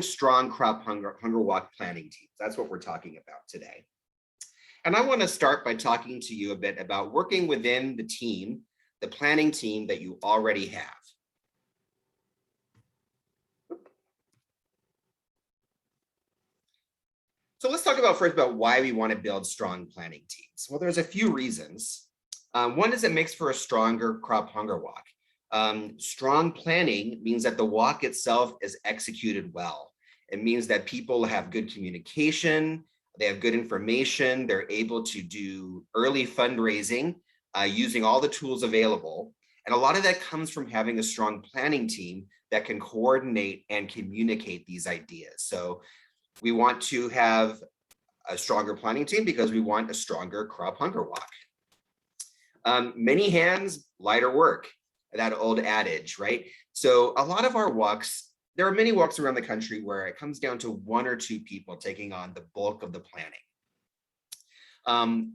S7: strong crop hunger walk planning teams. That's what we're talking about today. And I want to start by talking to you a bit about working within the team, the planning team that you already have. So let's talk about first about why we want to build strong planning teams. Well, there's a few reasons. One is it makes for a stronger crop hunger walk. Strong planning means that the walk itself is executed well. It means that people have good communication, they have good information, they're able to do early fundraising using all the tools available. And a lot of that comes from having a strong planning team that can coordinate and communicate these ideas. So we want to have a stronger planning team because we want a stronger crop hunger walk. Many hands, lighter work. That old adage, right? So a lot of our walks, there are many walks around the country where it comes down to 1 or 2 people taking on the bulk of the planning. And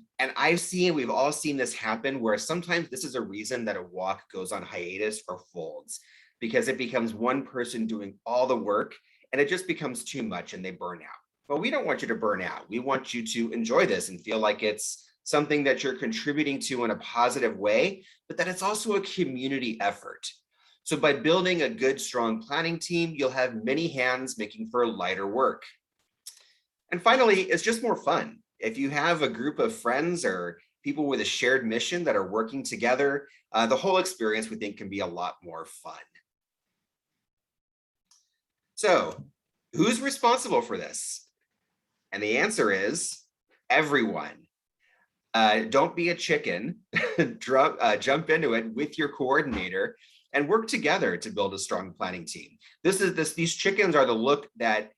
S7: we've all seen this happen where sometimes this is a reason that a walk goes on hiatus or folds, because it becomes one person doing all the work and it just becomes too much and they burn out. But we don't want you to burn out. We want you to enjoy this and feel like it's something that you're contributing to in a positive way, but that it's also a community effort. So by building a good, strong planning team, you'll have many hands making for lighter work. And finally, it's just more fun. If you have a group of friends or people with a shared mission that are working together, the whole experience we think can be a lot more fun. So who's responsible for this? And the answer is everyone. Don't be a chicken, jump into it with your coordinator and work together to build a strong planning team. These chickens are the look that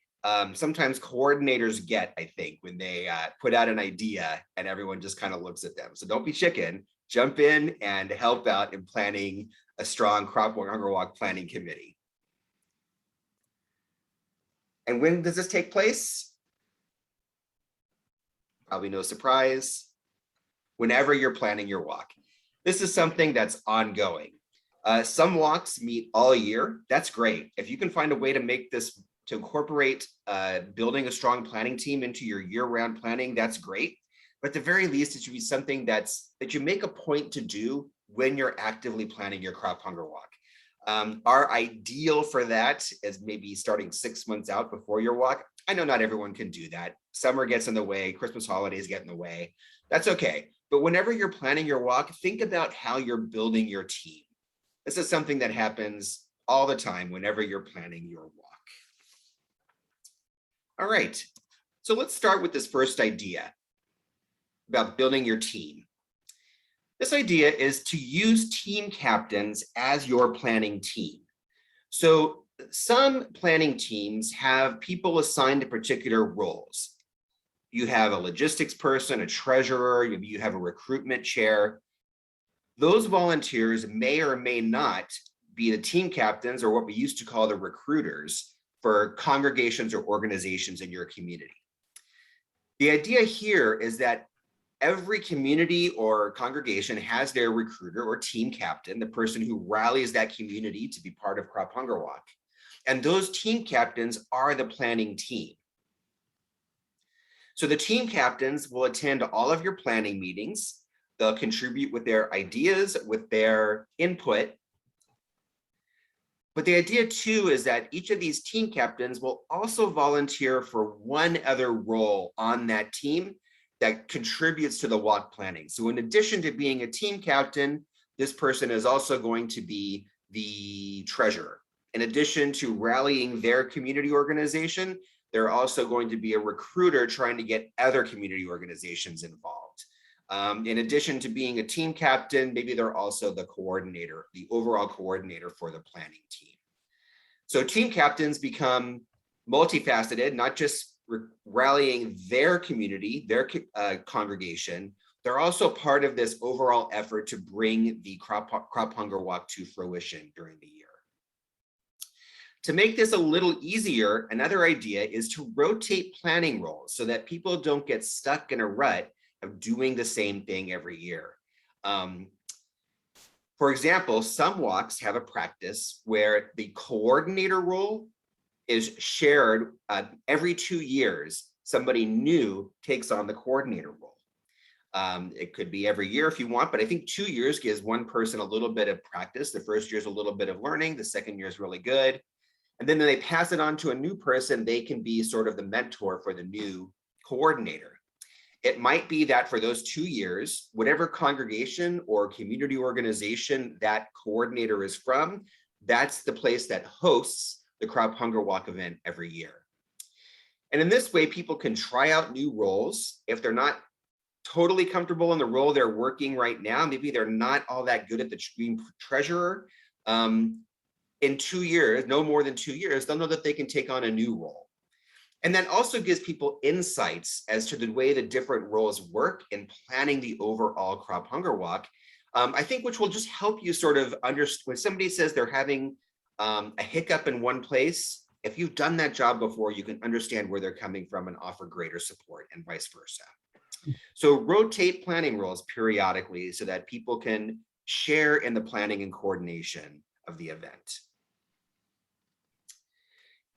S7: sometimes coordinators get, I think, when they put out an idea and everyone just kind of looks at them. So don't be chicken, jump in and help out in planning a strong crop hunger walk planning committee. And when does this take place? Probably no surprise. Whenever you're planning your walk. This is something that's ongoing. Some walks meet all year. That's great. If you can find a way to make this, to incorporate building a strong planning team into your year-round planning, that's great. But at the very least, it should be something that you make a point to do when you're actively planning your crop hunger walk. Our ideal for that is maybe starting 6 months out before your walk. I know not everyone can do that. Summer gets in the way, Christmas holidays get in the way. That's okay. But whenever you're planning your walk, think about how you're building your team. This is something that happens all the time whenever you're planning your walk. All right, so let's start with this first idea about building your team. This idea is to use team captains as your planning team. So some planning teams have people assigned to particular roles. You have a logistics person, a treasurer, you have a recruitment chair. Those volunteers may or may not be the team captains, or what we used to call the recruiters, for congregations or organizations in your community. The idea here is that every community or congregation has their recruiter or team captain, the person who rallies that community to be part of Crop Hunger Walk. And those team captains are the planning team. So the team captains will attend all of your planning meetings. They'll contribute with their ideas, with their input. But the idea too is that each of these team captains will also volunteer for one other role on that team that contributes to the walk planning. So in addition to being a team captain, this person is also going to be the treasurer. In addition to rallying their community organization, they're also going to be a recruiter trying to get other community organizations involved. In addition to being a team captain, maybe they're also the coordinator, the overall coordinator for the planning team. So team captains become multifaceted, not just rallying their community, their congregation. They're also part of this overall effort to bring the Crop Hunger Walk to fruition during the year. To make this a little easier, another idea is to rotate planning roles so that people don't get stuck in a rut of doing the same thing every year. For example, some walks have a practice where the coordinator role is shared every 2 years. Somebody new takes on the coordinator role. It could be every year if you want, but I think 2 years gives one person a little bit of practice. The first year is a little bit of learning. The second year is really good. And then they pass it on to a new person. They can be sort of the mentor for the new coordinator. It might be that for those 2 years, whatever congregation or community organization that coordinator is from, that's the place that hosts the Crop Hunger Walk event every year. And in this way, people can try out new roles. If they're not totally comfortable in the role they're working right now, maybe they're not all that good at the being treasurer. In 2 years, no more than 2 years, they'll know that they can take on a new role. And that also gives people insights as to the way the different roles work in planning the overall Crop Hunger Walk. I think which will just help you sort of understand when somebody says they're having a hiccup in one place. If you've done that job before, you can understand where they're coming from and offer greater support and vice versa. So rotate planning roles periodically so that people can share in the planning and coordination of the event.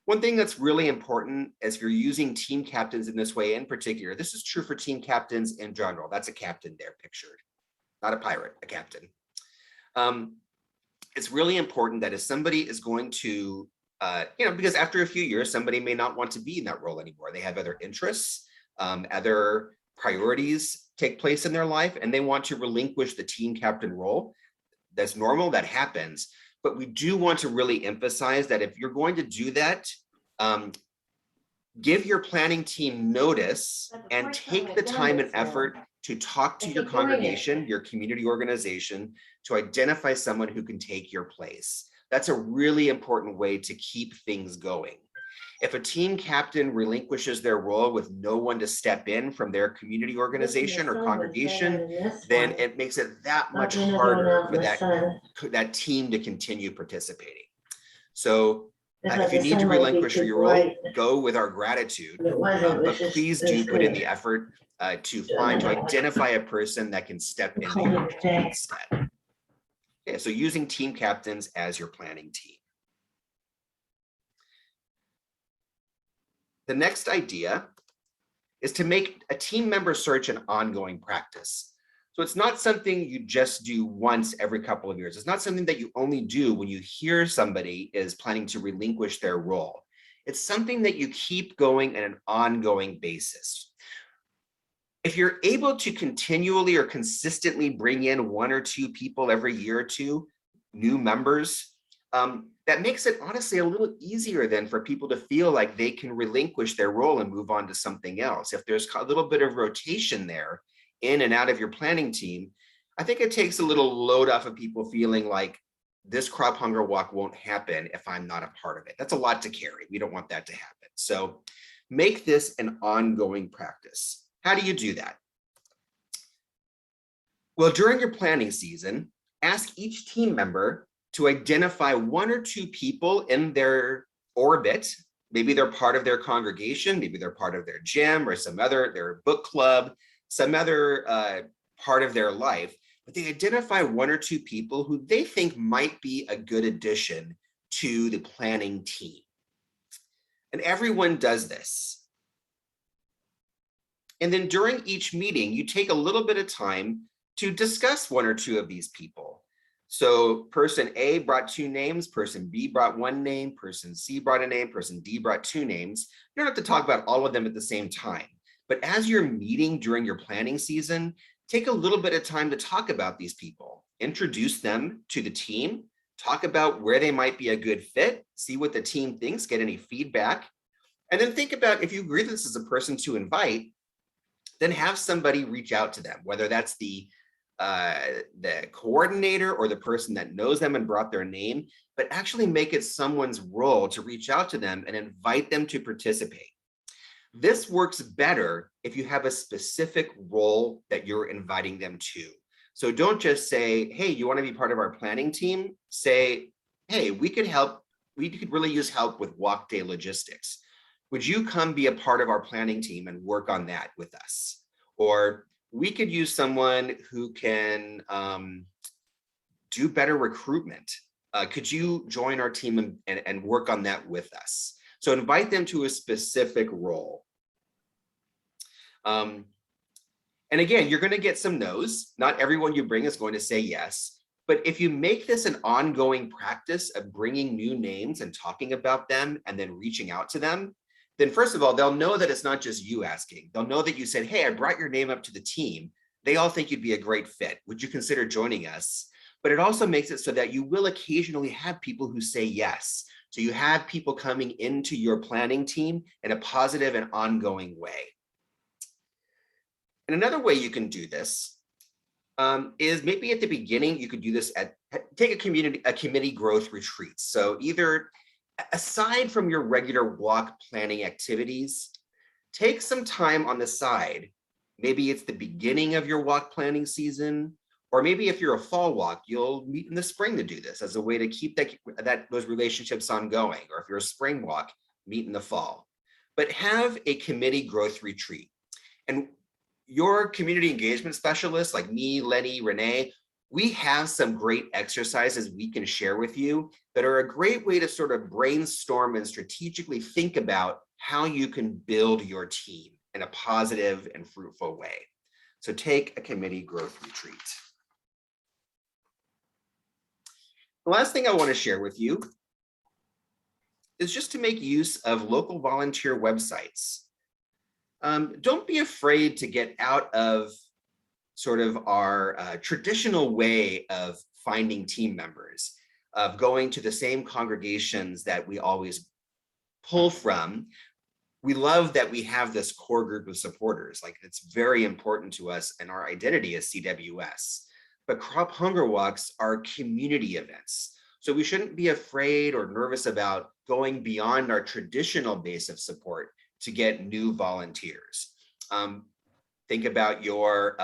S7: One thing that's really important is if you're using team captains in this way in particular, this is true for team captains in general. That's a captain there pictured, not a pirate, a captain. It's really important that if somebody is going to, because after a few years, somebody may not want to be in that role anymore. They have other interests, other priorities take place in their life, and they want to relinquish the team captain role. That's normal, that happens. But we do want to really emphasize that if you're going to do that, give your planning team notice and take the time and effort to talk to your congregation, your community organization, to identify someone who can take your place. That's a really important way to keep things going. If a team captain relinquishes their role with no one to step in from their community organization or congregation, then it makes it that much harder for that team to continue participating. So if you need to relinquish your role, go with our gratitude, but please do put in the effort to identify a person that can step into your role instead. Okay, so using team captains as your planning team. The next idea is to make a team member search an ongoing practice. So it's not something you just do once every couple of years. It's not something that you only do when you hear somebody is planning to relinquish their role. It's something that you keep going on an ongoing basis. If you're able to continually or consistently bring in 1 or 2 people every year or two, new members, that makes it honestly a little easier then for people to feel like they can relinquish their role and move on to something else. If there's a little bit of rotation there in and out of your planning team, I think it takes a little load off of people feeling like this Crop Hunger Walk won't happen if I'm not a part of it. That's a lot to carry. We don't want that to happen. So make this an ongoing practice. How do you do that? Well, during your planning season, ask each team member to identify 1 or 2 people in their orbit. Maybe they're part of their congregation, maybe they're part of their gym or their book club, some other part of their life, but they identify 1 or 2 people who they think might be a good addition to the planning team. And everyone does this. And then during each meeting, you take a little bit of time to discuss 1 or 2 of these people. So person A brought 2 names, person B brought 1 name, person C brought a name, person D brought 2 names. You don't have to talk about all of them at the same time. But as you're meeting during your planning season, take a little bit of time to talk about these people, introduce them to the team, talk about where they might be a good fit, see what the team thinks, get any feedback, and then think about if you agree this is a person to invite, then have somebody reach out to them, whether that's the coordinator or the person that knows them and brought their name, but actually make it someone's role to reach out to them and invite them to participate. This works better if you have a specific role that you're inviting them to. So don't just say, hey, you want to be part of our planning team? Say, hey, we could help. We could really use help with walk day logistics. Would you come be a part of our planning team and work on that with us? Or we could use someone who can do better recruitment. Could you join our team and work on that with us? So invite them to a specific role. And again, you're going to get some no's. Not everyone you bring is going to say yes. But if you make this an ongoing practice of bringing new names and talking about them and then reaching out to them, then first of all, they'll know that it's not just you asking. They'll know that you said, hey, I brought your name up to the team. They all think you'd be a great fit. Would you consider joining us? But it also makes it so that you will occasionally have people who say yes. So you have people coming into your planning team in a positive and ongoing way. And another way you can do this is maybe at the beginning, you could do this take a committee growth retreat. So either aside from your regular walk planning activities, take some time on the side. Maybe it's the beginning of your walk planning season, or maybe if you're a fall walk, you'll meet in the spring to do this as a way to keep those relationships ongoing. Or if you're a spring walk, meet in the fall. But have a committee growth retreat. And your community engagement specialists like me, Lenny, Renee, we have some great exercises we can share with you that are a great way to sort of brainstorm and strategically think about how you can build your team in a positive and fruitful way. So take a committee growth retreat. The last thing I want to share with you is just to make use of local volunteer websites. Don't be afraid to get out of sort of our traditional way of finding team members, of going to the same congregations that we always pull from. We love that we have this core group of supporters. Like, it's very important to us and our identity as CWS. But Crop Hunger Walks are community events. So we shouldn't be afraid or nervous about going beyond our traditional base of support to get new volunteers. Think about your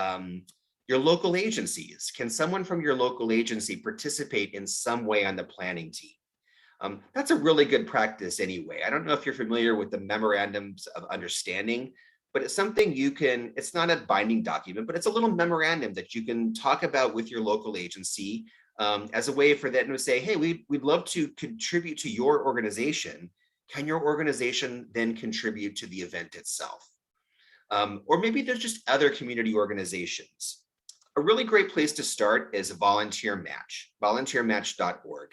S7: local agencies. Can someone from your local agency participate in some way on the planning team? That's a really good practice anyway. I don't know if you're familiar with the memorandums of understanding, but it's something you can, it's not a binding document, but it's a little memorandum that you can talk about with your local agency as a way for them to say, hey, we'd love to contribute to your organization. Can your organization then contribute to the event itself? Or maybe there's just other community organizations. A really great place to start is Volunteer Match, volunteermatch.org.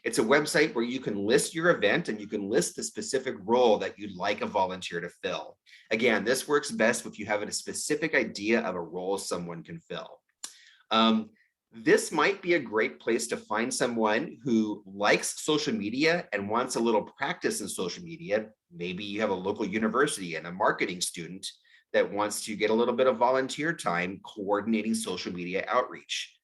S7: It's a website where you can list your event and you can list the specific role that you'd like a volunteer to fill. Again, this works best if you have a specific idea of a role someone can fill. This might be a great place to find someone who likes social media and wants a little practice in social media. Maybe you have a local university and a marketing student that wants to get a little bit of volunteer time coordinating social media outreach.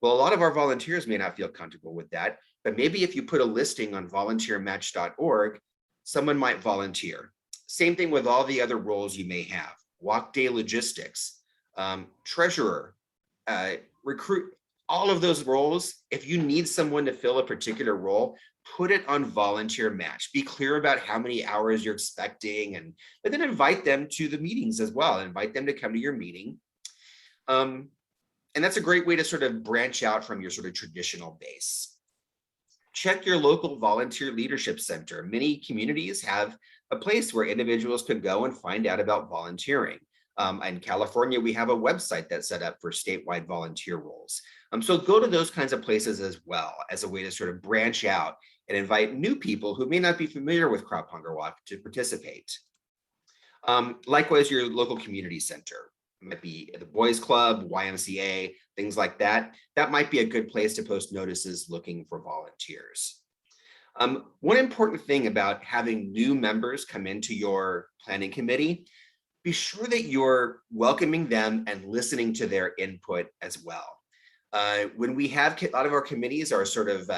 S7: Well, a lot of our volunteers may not feel comfortable with that, but maybe if you put a listing on volunteermatch.org, someone might volunteer. Same thing with all the other roles you may have: walk day logistics, treasurer, recruit. All of those roles, if you need someone to fill a particular role, put it on Volunteer Match. Be clear about how many hours you're expecting, but then invite them to the meetings as well. Invite them to come to your meeting. And that's a great way to sort of branch out from your sort of traditional base. Check your local volunteer leadership center. Many communities have a place where individuals can go and find out about volunteering. In California, we have a website that's set up for statewide volunteer roles. So go to those kinds of places as well as a way to sort of branch out and invite new people who may not be familiar with Crop Hunger Walk to participate. Likewise, your local community center. It might be the Boys Club, YMCA, things like that. That might be a good place to post notices looking for volunteers. One important thing about having new members come into your planning committee, be sure that you're welcoming them and listening to their input as well. When we have a lot of our committees are sort of,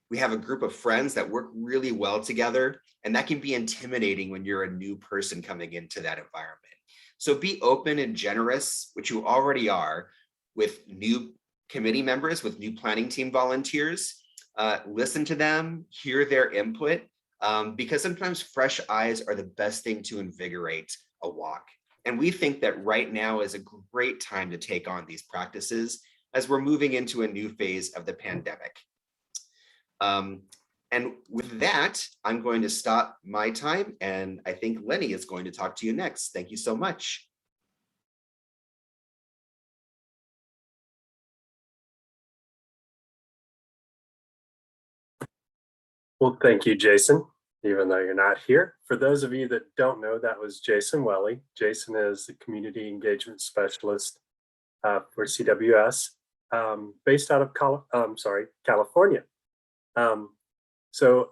S7: we have a group of friends that work really well together, and that can be intimidating when you're a new person coming into that environment. So be open and generous, which you already are, with new committee members, with new planning team volunteers. Listen to them, hear their input, because sometimes fresh eyes are the best thing to invigorate a walk. And we think that right now is a great time to take on these practices as we're moving into a new phase of the pandemic. And with that, I'm going to stop my time, and I think Lenny is going to talk to you next. Thank you so much.
S1: Well, thank you, Jason, even though you're not here. For those of you that don't know, that was Jason Welly. Jason is the Community Engagement Specialist for CWS, based out of California. So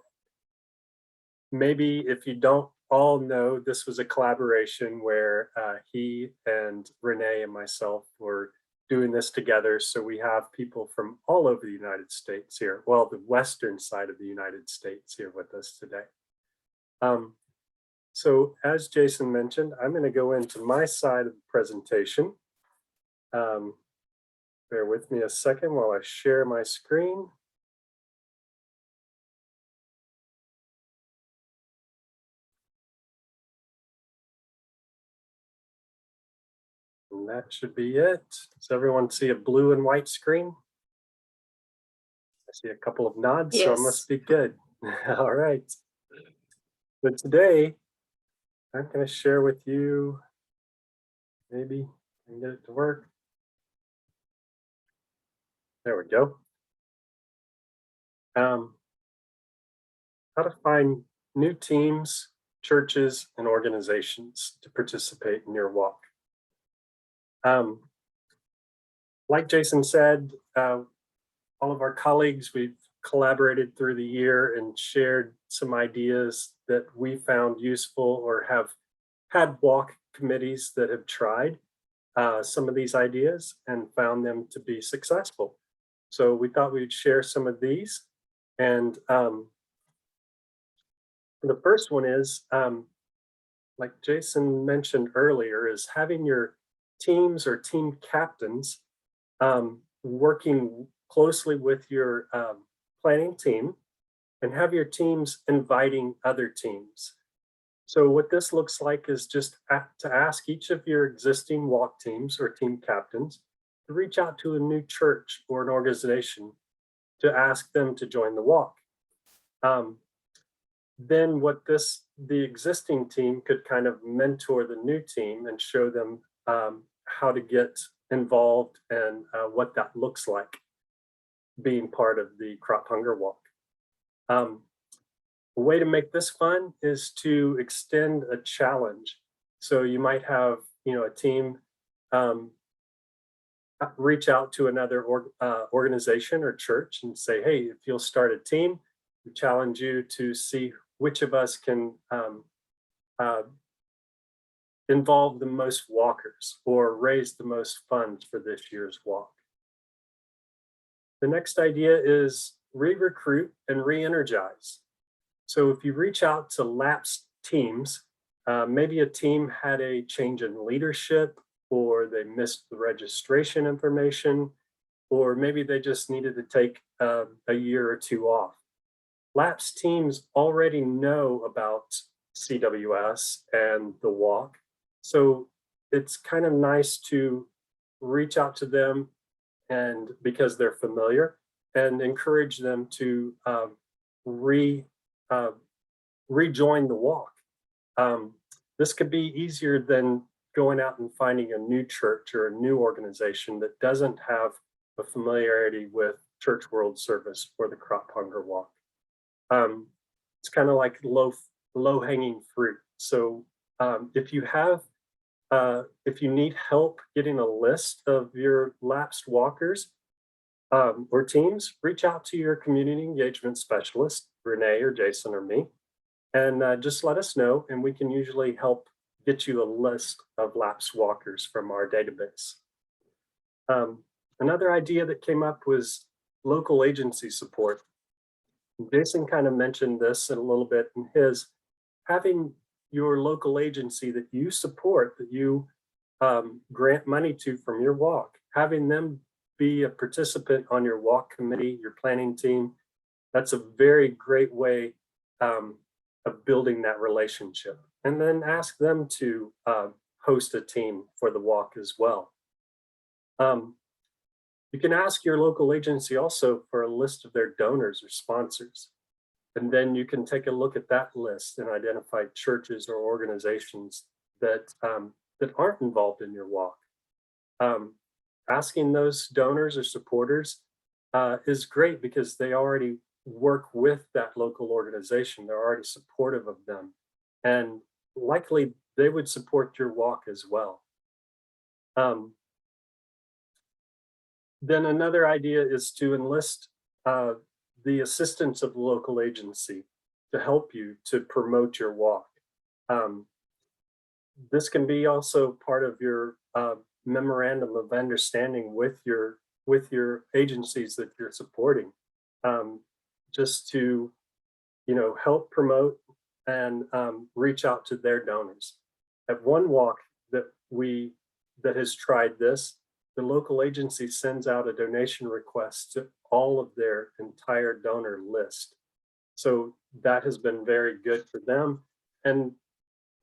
S1: maybe if you don't all know, this was a collaboration where he and Renee and myself were doing this together. So we have people from all over the United States here, well, the western side of the United States here with us today. So as Jason mentioned, I'm going to go into my side of the presentation. Bear with me a second while I share my screen. And that should be it. Does everyone see a blue and white screen? I see a couple of nods, so it must be good. All right. But today, I'm going to share with you, maybe I can get it to work. There we go. How to find new teams, churches, and organizations to participate in your walk. Like Jason said, all of our colleagues, we've collaborated through the year and shared some ideas that we found useful or have had walk committees that have tried some of these ideas and found them to be successful. So we thought we'd share some of these. And the first one is, like Jason mentioned earlier, is having your teams or team captains working closely with your planning team, and have your teams inviting other teams. So what this looks like is just to ask each of your existing walk teams or team captains to reach out to a new church or an organization to ask them to join the walk. Then the existing team could kind of mentor the new team and show them how to get involved and what that looks like being part of the Crop Hunger Walk. A way to make this fun is to extend a challenge. So you might have, a team reach out to another organization or church and say, hey, if you'll start a team, we challenge you to see which of us can involve the most walkers or raise the most funds for this year's walk. The next idea is re-recruit and re-energize. So if you reach out to lapsed teams, maybe a team had a change in leadership, or they missed the registration information, or maybe they just needed to take a year or two off. Lapsed teams already know about CWS and the walk. So it's kind of nice to reach out to them, and because they're familiar, and encourage them to rejoin the walk. This could be easier than going out and finding a new church or a new organization that doesn't have a familiarity with Church World Service or the Crop Hunger Walk. It's kind of like low-hanging fruit. So if you need help getting a list of your lapsed walkers or teams, reach out to your community engagement specialist, Renee or Jason or me, and just let us know, and we can usually help get you a list of lapsed walkers from our database. Another idea that came up was local agency support. Jason kind of mentioned this in a little bit in his, having your local agency that you support, that you grant money to from your walk, having them be a participant on your walk committee, your planning team, that's a very great way of building that relationship. And then ask them to host a team for the walk as well. You can ask your local agency also for a list of their donors or sponsors. And then you can take a look at that list and identify churches or organizations that, that aren't involved in your walk. Asking those donors or supporters is great because they already work with that local organization. They're already supportive of them. And likely they would support your walk as well. Then another idea is to enlist the assistance of the local agency to help you to promote your walk. This can be also part of your memorandum of understanding with your agencies that you're supporting, just to, you know, help promote and reach out to their donors. At one walk that has tried this, the local agency sends out a donation request to all of their entire donor list. So that has been very good for them. And,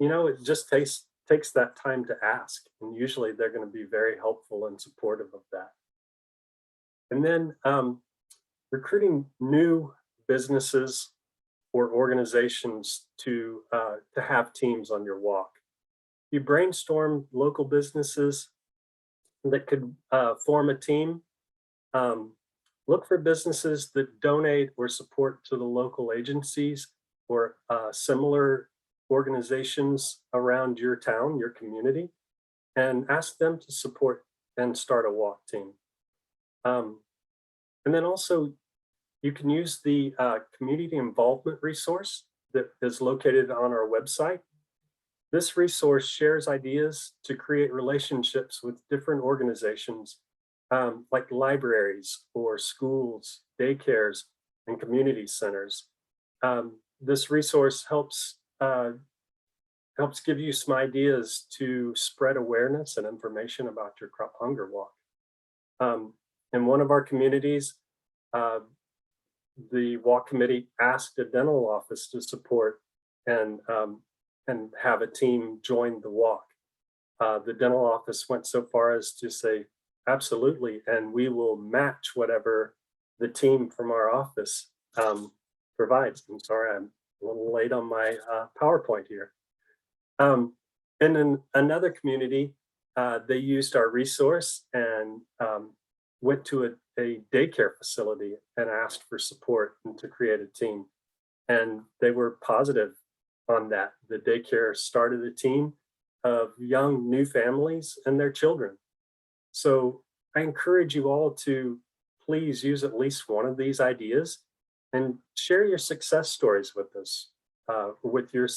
S1: you know, it just takes that time to ask. And usually they're going to be very helpful and supportive of that. And then recruiting new businesses or organizations to have teams on your walk. You brainstorm local businesses that could form a team. Look for businesses that donate or support to the local agencies or similar organizations around your town, your community, and ask them to support and start a walk team. And then also, you can use the community involvement resource that is located on our website. This resource shares ideas to create relationships with different organizations like libraries or schools, daycares, and community centers. This resource helps give you some ideas to spread awareness and information about your crop hunger walk. In one of our communities, the walk committee asked a dental office to support and have a team join the walk. The dental office went so far as to say, absolutely, and we will match whatever the team from our office provides. I'm sorry, I'm a little late on my PowerPoint here. And in another community, they used our resource and went to a daycare facility and asked for support and to create a team. And they were positive on that. The daycare started a team of young new families and their children. So I encourage you all to please use at least one of these ideas and share your success stories with us, with your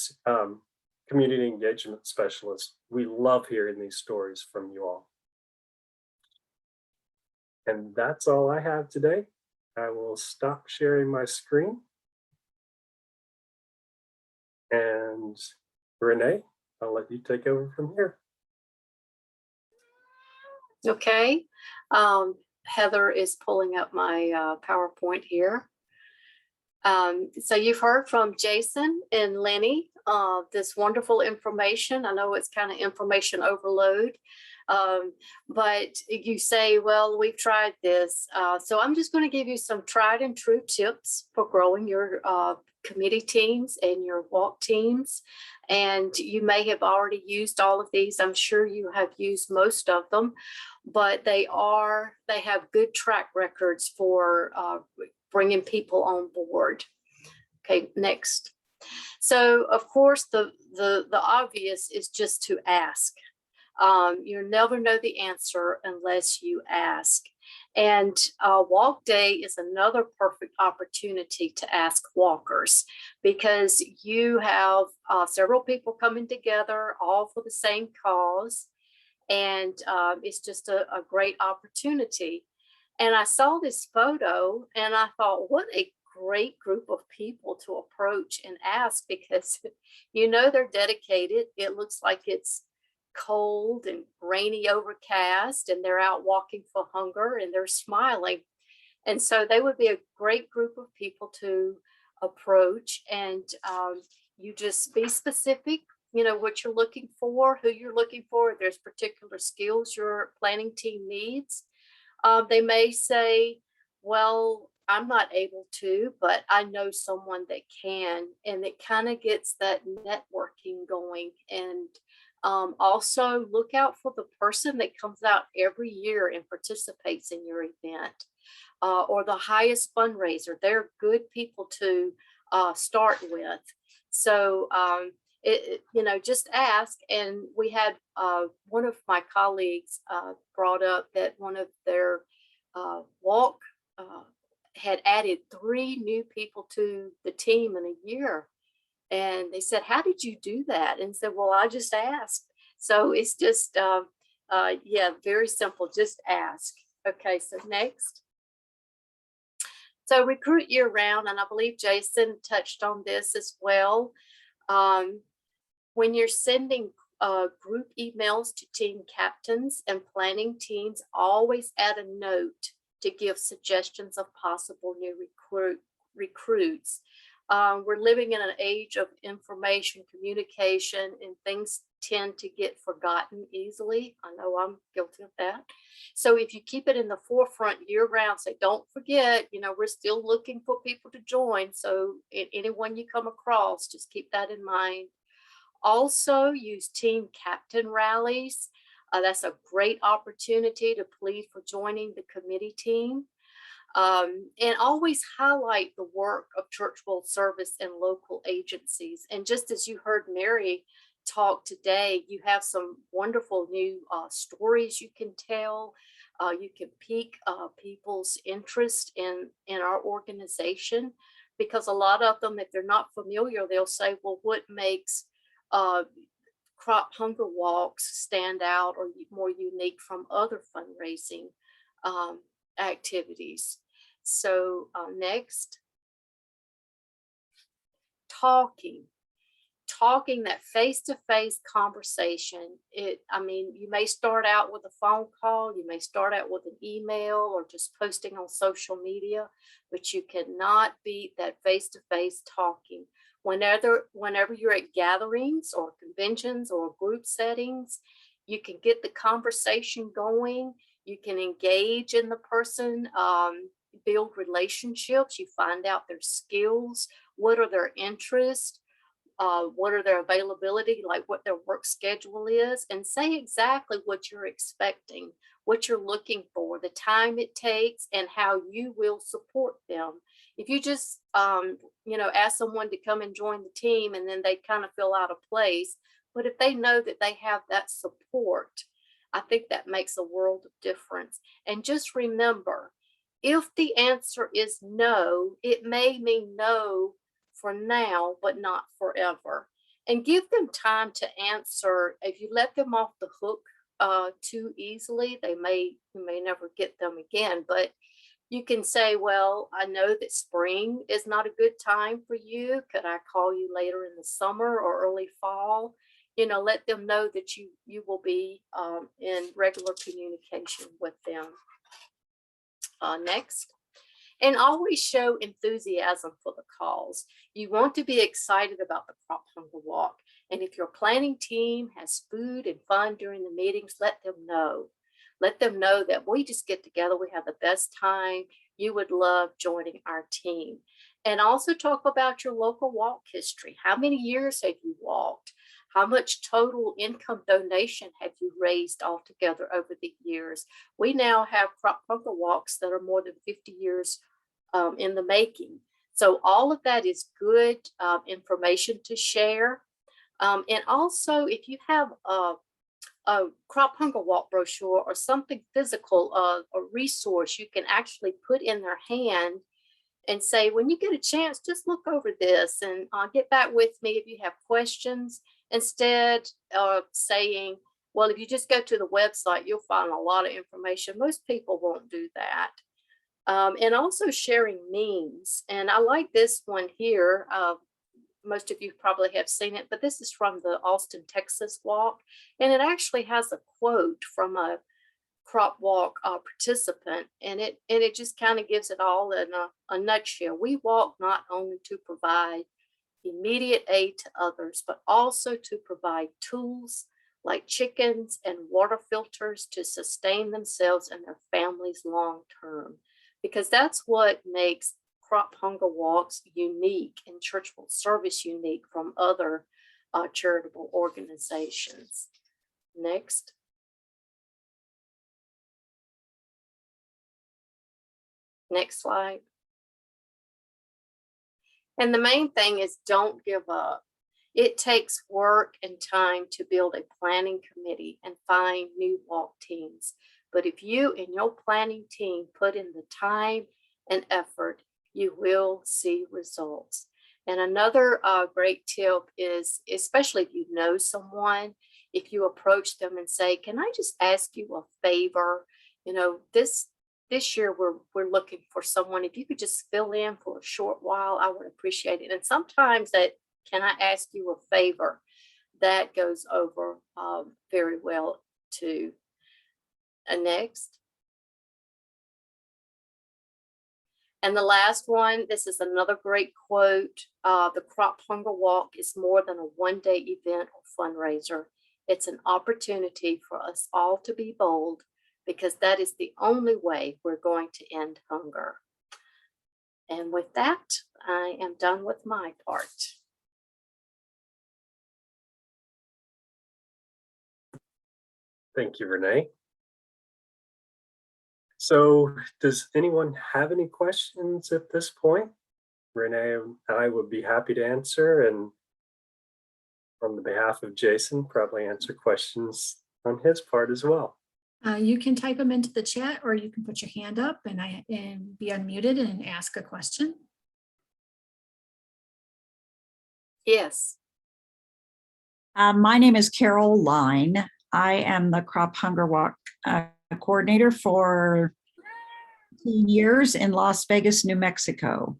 S1: community engagement specialist. We love hearing these stories from you all. And that's all I have today. I will stop sharing my screen. And Renee, I'll let you take over from here.
S2: Okay. Heather is pulling up my PowerPoint here. So you've heard from Jason and Lenny, this wonderful information. I know it's kind of information overload, but you say, well, we've tried this. So I'm just going to give you some tried and true tips for growing your committee teams and your walk teams. And you may have already used all of these. I'm sure you have used most of them, but they have good track records for bringing people on board. Okay, next. So of course, the obvious is just to ask. You'll never know the answer unless you ask. And walk day is another perfect opportunity to ask walkers, because you have several people coming together all for the same cause. And it's just a great opportunity. And I saw this photo and I thought, what a great group of people to approach and ask, because they're dedicated. It looks like it's cold and rainy, overcast, and they're out walking for hunger and they're smiling. And so they would be a great group of people to approach. And you just be specific, what you're looking for, who you're looking for. If there's particular skills your planning team needs. They may say, well, I'm not able to, but I know someone that can. And it kind of gets that networking going. And also look out for the person that comes out every year and participates in your event, or the highest fundraiser. They're good people to start with. So, just ask. And we had one of my colleagues brought up that one of their walk had added 3 new people to the team in a year. And they said, how did you do that? And said, well, I just asked. So it's just, very simple. Just ask. Okay, so next. So recruit year round. And I believe Jason touched on this as well. When you're sending group emails to team captains and planning teams, always add a note to give suggestions of possible new recruits. We're living in an age of information communication, and things tend to get forgotten easily. I know I'm guilty of that. So if you keep it in the forefront year round, say, don't forget, we're still looking for people to join. So anyone you come across, just keep that in mind. Also use team captain rallies. That's a great opportunity to plead for joining the committee team. And always highlight the work of Church World Service and local agencies. And just as you heard Mary talk today, you have some wonderful new stories you can tell. You can pique people's interest in our organization, because a lot of them, if they're not familiar, they'll say, well, what makes crop hunger walks stand out or more unique from other fundraising activities? So next, talking, that face-to-face conversation. You may start out with a phone call, you may start out with an email or just posting on social media, but you cannot beat that face-to-face talking. Whenever you're at gatherings or conventions or group settings, you can get the conversation going. You can engage in the person, build relationships. You find out their skills, what are their interests, what are their availability, like what their work schedule is, and say exactly what you're expecting, what you're looking for, the time it takes, and how you will support them. If you just, ask someone to come and join the team and then they kind of feel out of place, but if they know that they have that support, I think that makes a world of difference. And just remember, if the answer is no, it may mean no for now, but not forever. And give them time to answer. If you let them off the hook too easily, you may never get them again. But you can say, well, I know that spring is not a good time for you. Could I call you later in the summer or early fall? Let them know that you will be in regular communication with them. Next. And always show enthusiasm for the cause. You want to be excited about the Crop Hunger Walk. And if your planning team has food and fun during the meetings, let them know. Let them know that we just get together, we have the best time. You would love joining our team. And also talk about your local walk history. How many years have you walked? How much total income donation have you raised altogether over the years? We now have Crop Hunger Walks that are more than 50 years in the making. So all of that is good information to share. And also, if you have a crop hunger walk brochure or something physical, a resource you can actually put in their hand and say, when you get a chance, just look over this and get back with me if you have questions, instead of saying, well, if you just go to the website, you'll find a lot of information. Most people won't do that. And also sharing memes. And I like this one here. Most of you probably have seen it, but this is from the Austin, Texas walk. And it actually has a quote from a crop walk participant, and it just kind of gives it all in a nutshell. We walk not only to provide immediate aid to others, but also to provide tools like chickens and water filters to sustain themselves and their families long term, because that's what makes crop hunger walks unique and church world service unique from other charitable organizations. Next. Next slide. And the main thing is don't give up. It takes work and time to build a planning committee and find new walk teams. But if you and your planning team put in the time and effort, you will see results. And another great tip is, especially if you know someone, if you approach them and say, can I just ask you a favor? You know, this year we're looking for someone. If you could just fill in for a short while, I would appreciate it. And sometimes that, can I ask you a favor? That goes over very well too. And next. And the last one, this is another great quote. The Crop Hunger Walk is more than a one-day event or fundraiser. It's an opportunity for us all to be bold, because that is the only way we're going to end hunger. And with that, I am done with my part.
S1: Thank you, Renee. So does anyone have any questions at this point? Renee and I would be happy to answer, and on the behalf of Jason, probably answer questions on his part as well.
S4: You can type them into the chat, or you can put your hand up and be unmuted and ask a question.
S2: Yes.
S12: My name is Carol Line. I am the Crop Hunger Walk coordinator for 10 years in Las Vegas, New Mexico.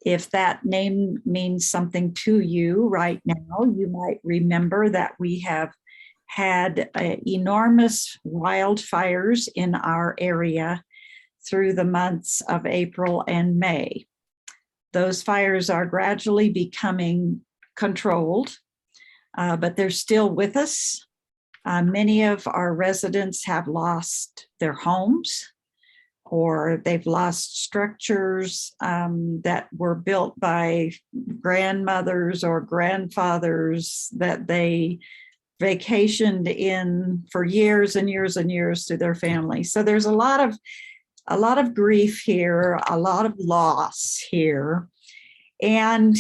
S12: If that name means something to you right now, you might remember that we have had enormous wildfires in our area through the months of April and May. Those fires are gradually becoming controlled, but they're still with us. Many of our residents have lost their homes, or they've lost structures that were built by grandmothers or grandfathers that they vacationed in for years and years and years to their family. So there's a lot of grief here, a lot of loss here. And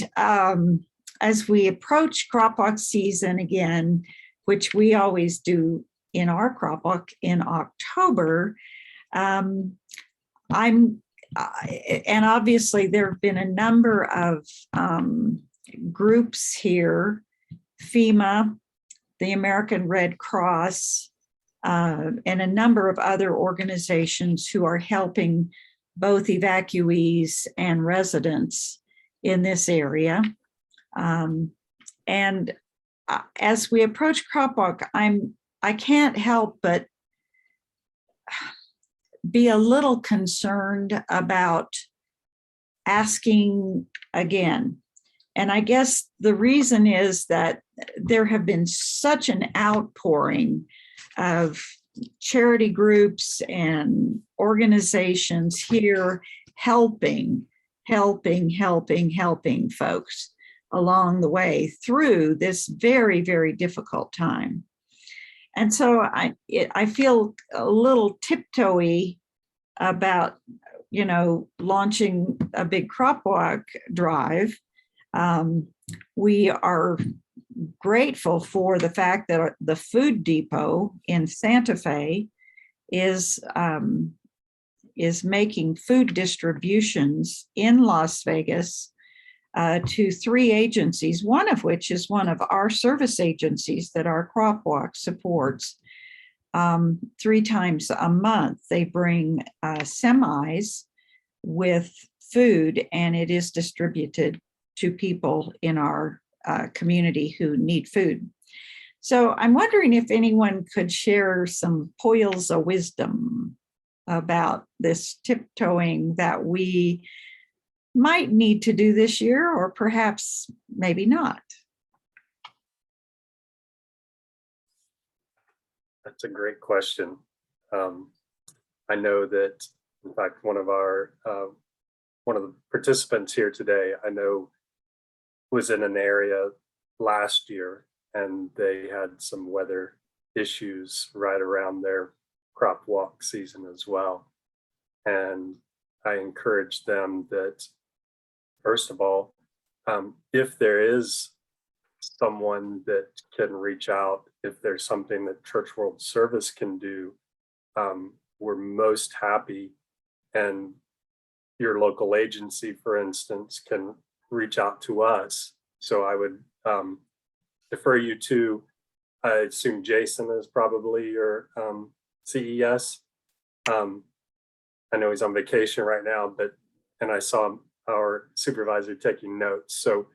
S12: as we approach crop walk season again, which we always do in our crop walk in October, and obviously there have been a number of groups here, FEMA, the American Red Cross, and a number of other organizations who are helping both evacuees and residents in this area. And as we approach crop walk, I can't help but be a little concerned about asking again. And I guess the reason is that there have been such an outpouring of charity groups and organizations here helping folks along the way through this very, very difficult time. And so I feel a little tiptoey about, launching a big crop walk drive. We are grateful for the fact that the food depot in Santa Fe is making food distributions in Las Vegas to 3 agencies, one of which is one of our service agencies that our crop walk supports. 3 times a month, they bring semis with food, and it is distributed to people in our community who need food. So I'm wondering if anyone could share some pearls of wisdom about this tiptoeing that we might need to do this year, or perhaps maybe not.
S1: That's a great question. I know that, in fact, one of the participants here today, I know, was in an area last year, and they had some weather issues right around their crop walk season as well. And I encourage them that, first of all, if there is someone that can reach out, if there's something that Church World Service can do, we're most happy. And your local agency, for instance, can reach out to us. So I would defer you to, I assume Jason is probably your CES. I know he's on vacation right now, and I saw our supervisor taking notes. So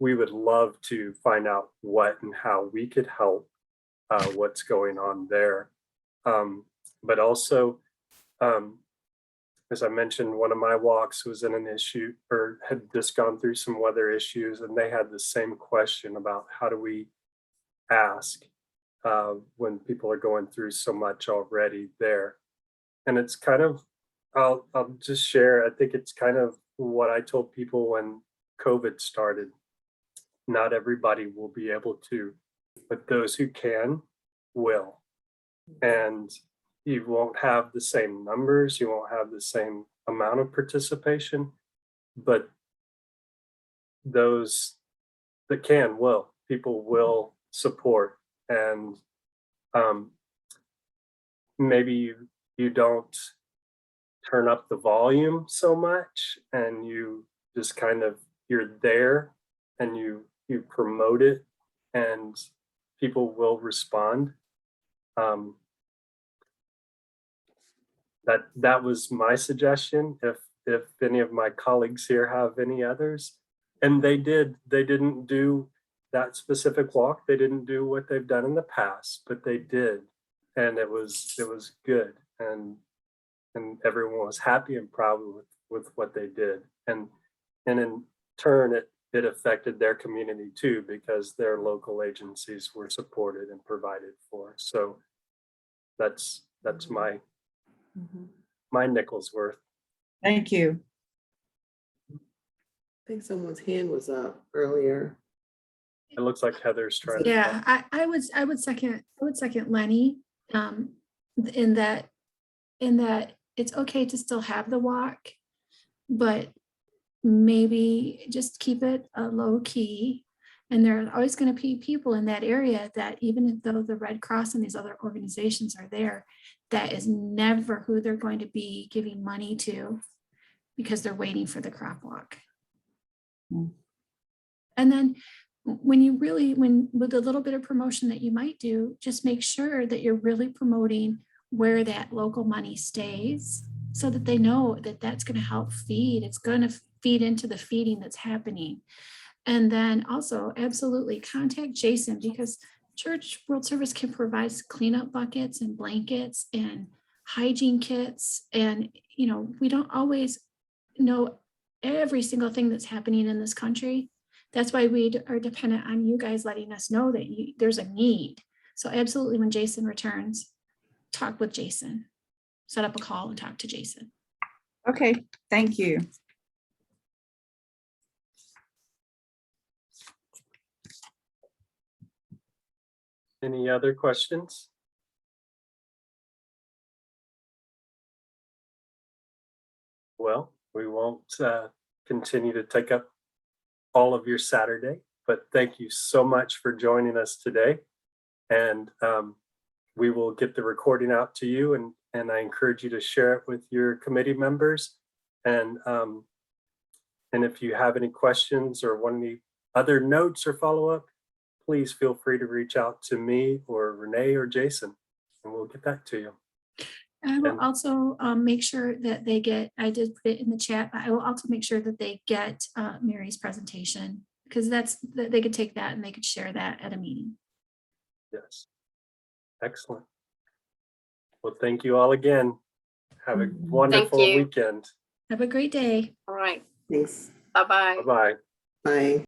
S1: we would love to find out what and how we could help, what's going on there. But also, as I mentioned, one of my walks was in an issue, or had just gone through some weather issues, and they had the same question about how do we ask when people are going through so much already there. And it's kind of, I'll just share, I think it's kind of what I told people when COVID started. Not everybody will be able to, but those who can will. And you won't have the same numbers, you won't have the same amount of participation, but those that can will. People will support. And maybe you don't turn up the volume so much, and you just kind of, you're there and you promote it, and people will respond. That was my suggestion. If any of my colleagues here have any others, and they didn't do that specific walk. They didn't do what they've done in the past, but they did, and it was good, and everyone was happy and proud with what they did, and in turn it affected their community too, because their local agencies were supported and provided for. So that's my nickel's worth.
S12: Thank you.
S13: I think someone's hand was up earlier.
S1: It looks like Heather's trying to.
S4: Yeah, I would second Lenny, in that it's okay to still have the walk, but maybe just keep it low key. And there are always going to be people in that area that, even though the Red Cross and these other organizations are there, that is never who they're going to be giving money to, because they're waiting for the crop walk. And then when with a little bit of promotion that you might do, just make sure that you're really promoting where that local money stays, so that they know that that's going to help feed. It's going to feed into the feeding that's happening. And then also absolutely contact Jason, because Church World Service can provide cleanup buckets and blankets and hygiene kits. And, we don't always know every single thing that's happening in this country. That's why we are dependent on you guys letting us know that there's a need. So absolutely, when Jason returns, talk with Jason. Set up a call and talk to Jason.
S12: Okay, thank you.
S1: Any other questions? Well, we won't continue to take up all of your Saturday. But thank you so much for joining us today. And we will get the recording out to you, and I encourage you to share it with your committee members. And if you have any questions or want any other notes or follow-up, please feel free to reach out to me or Renee or Jason, and we'll get back to you.
S4: I will
S1: And-
S4: also make sure that they get, I did put it in the chat, but I will also make sure that they get Mary's presentation, because they could take that and they could share that at a meeting.
S1: Yes. Excellent. Well, thank you all again. Have a wonderful
S2: you.
S1: weekend.
S4: Have a great day.
S2: All right.
S13: Thanks.
S2: Bye-bye.
S1: Bye-bye.
S13: Bye.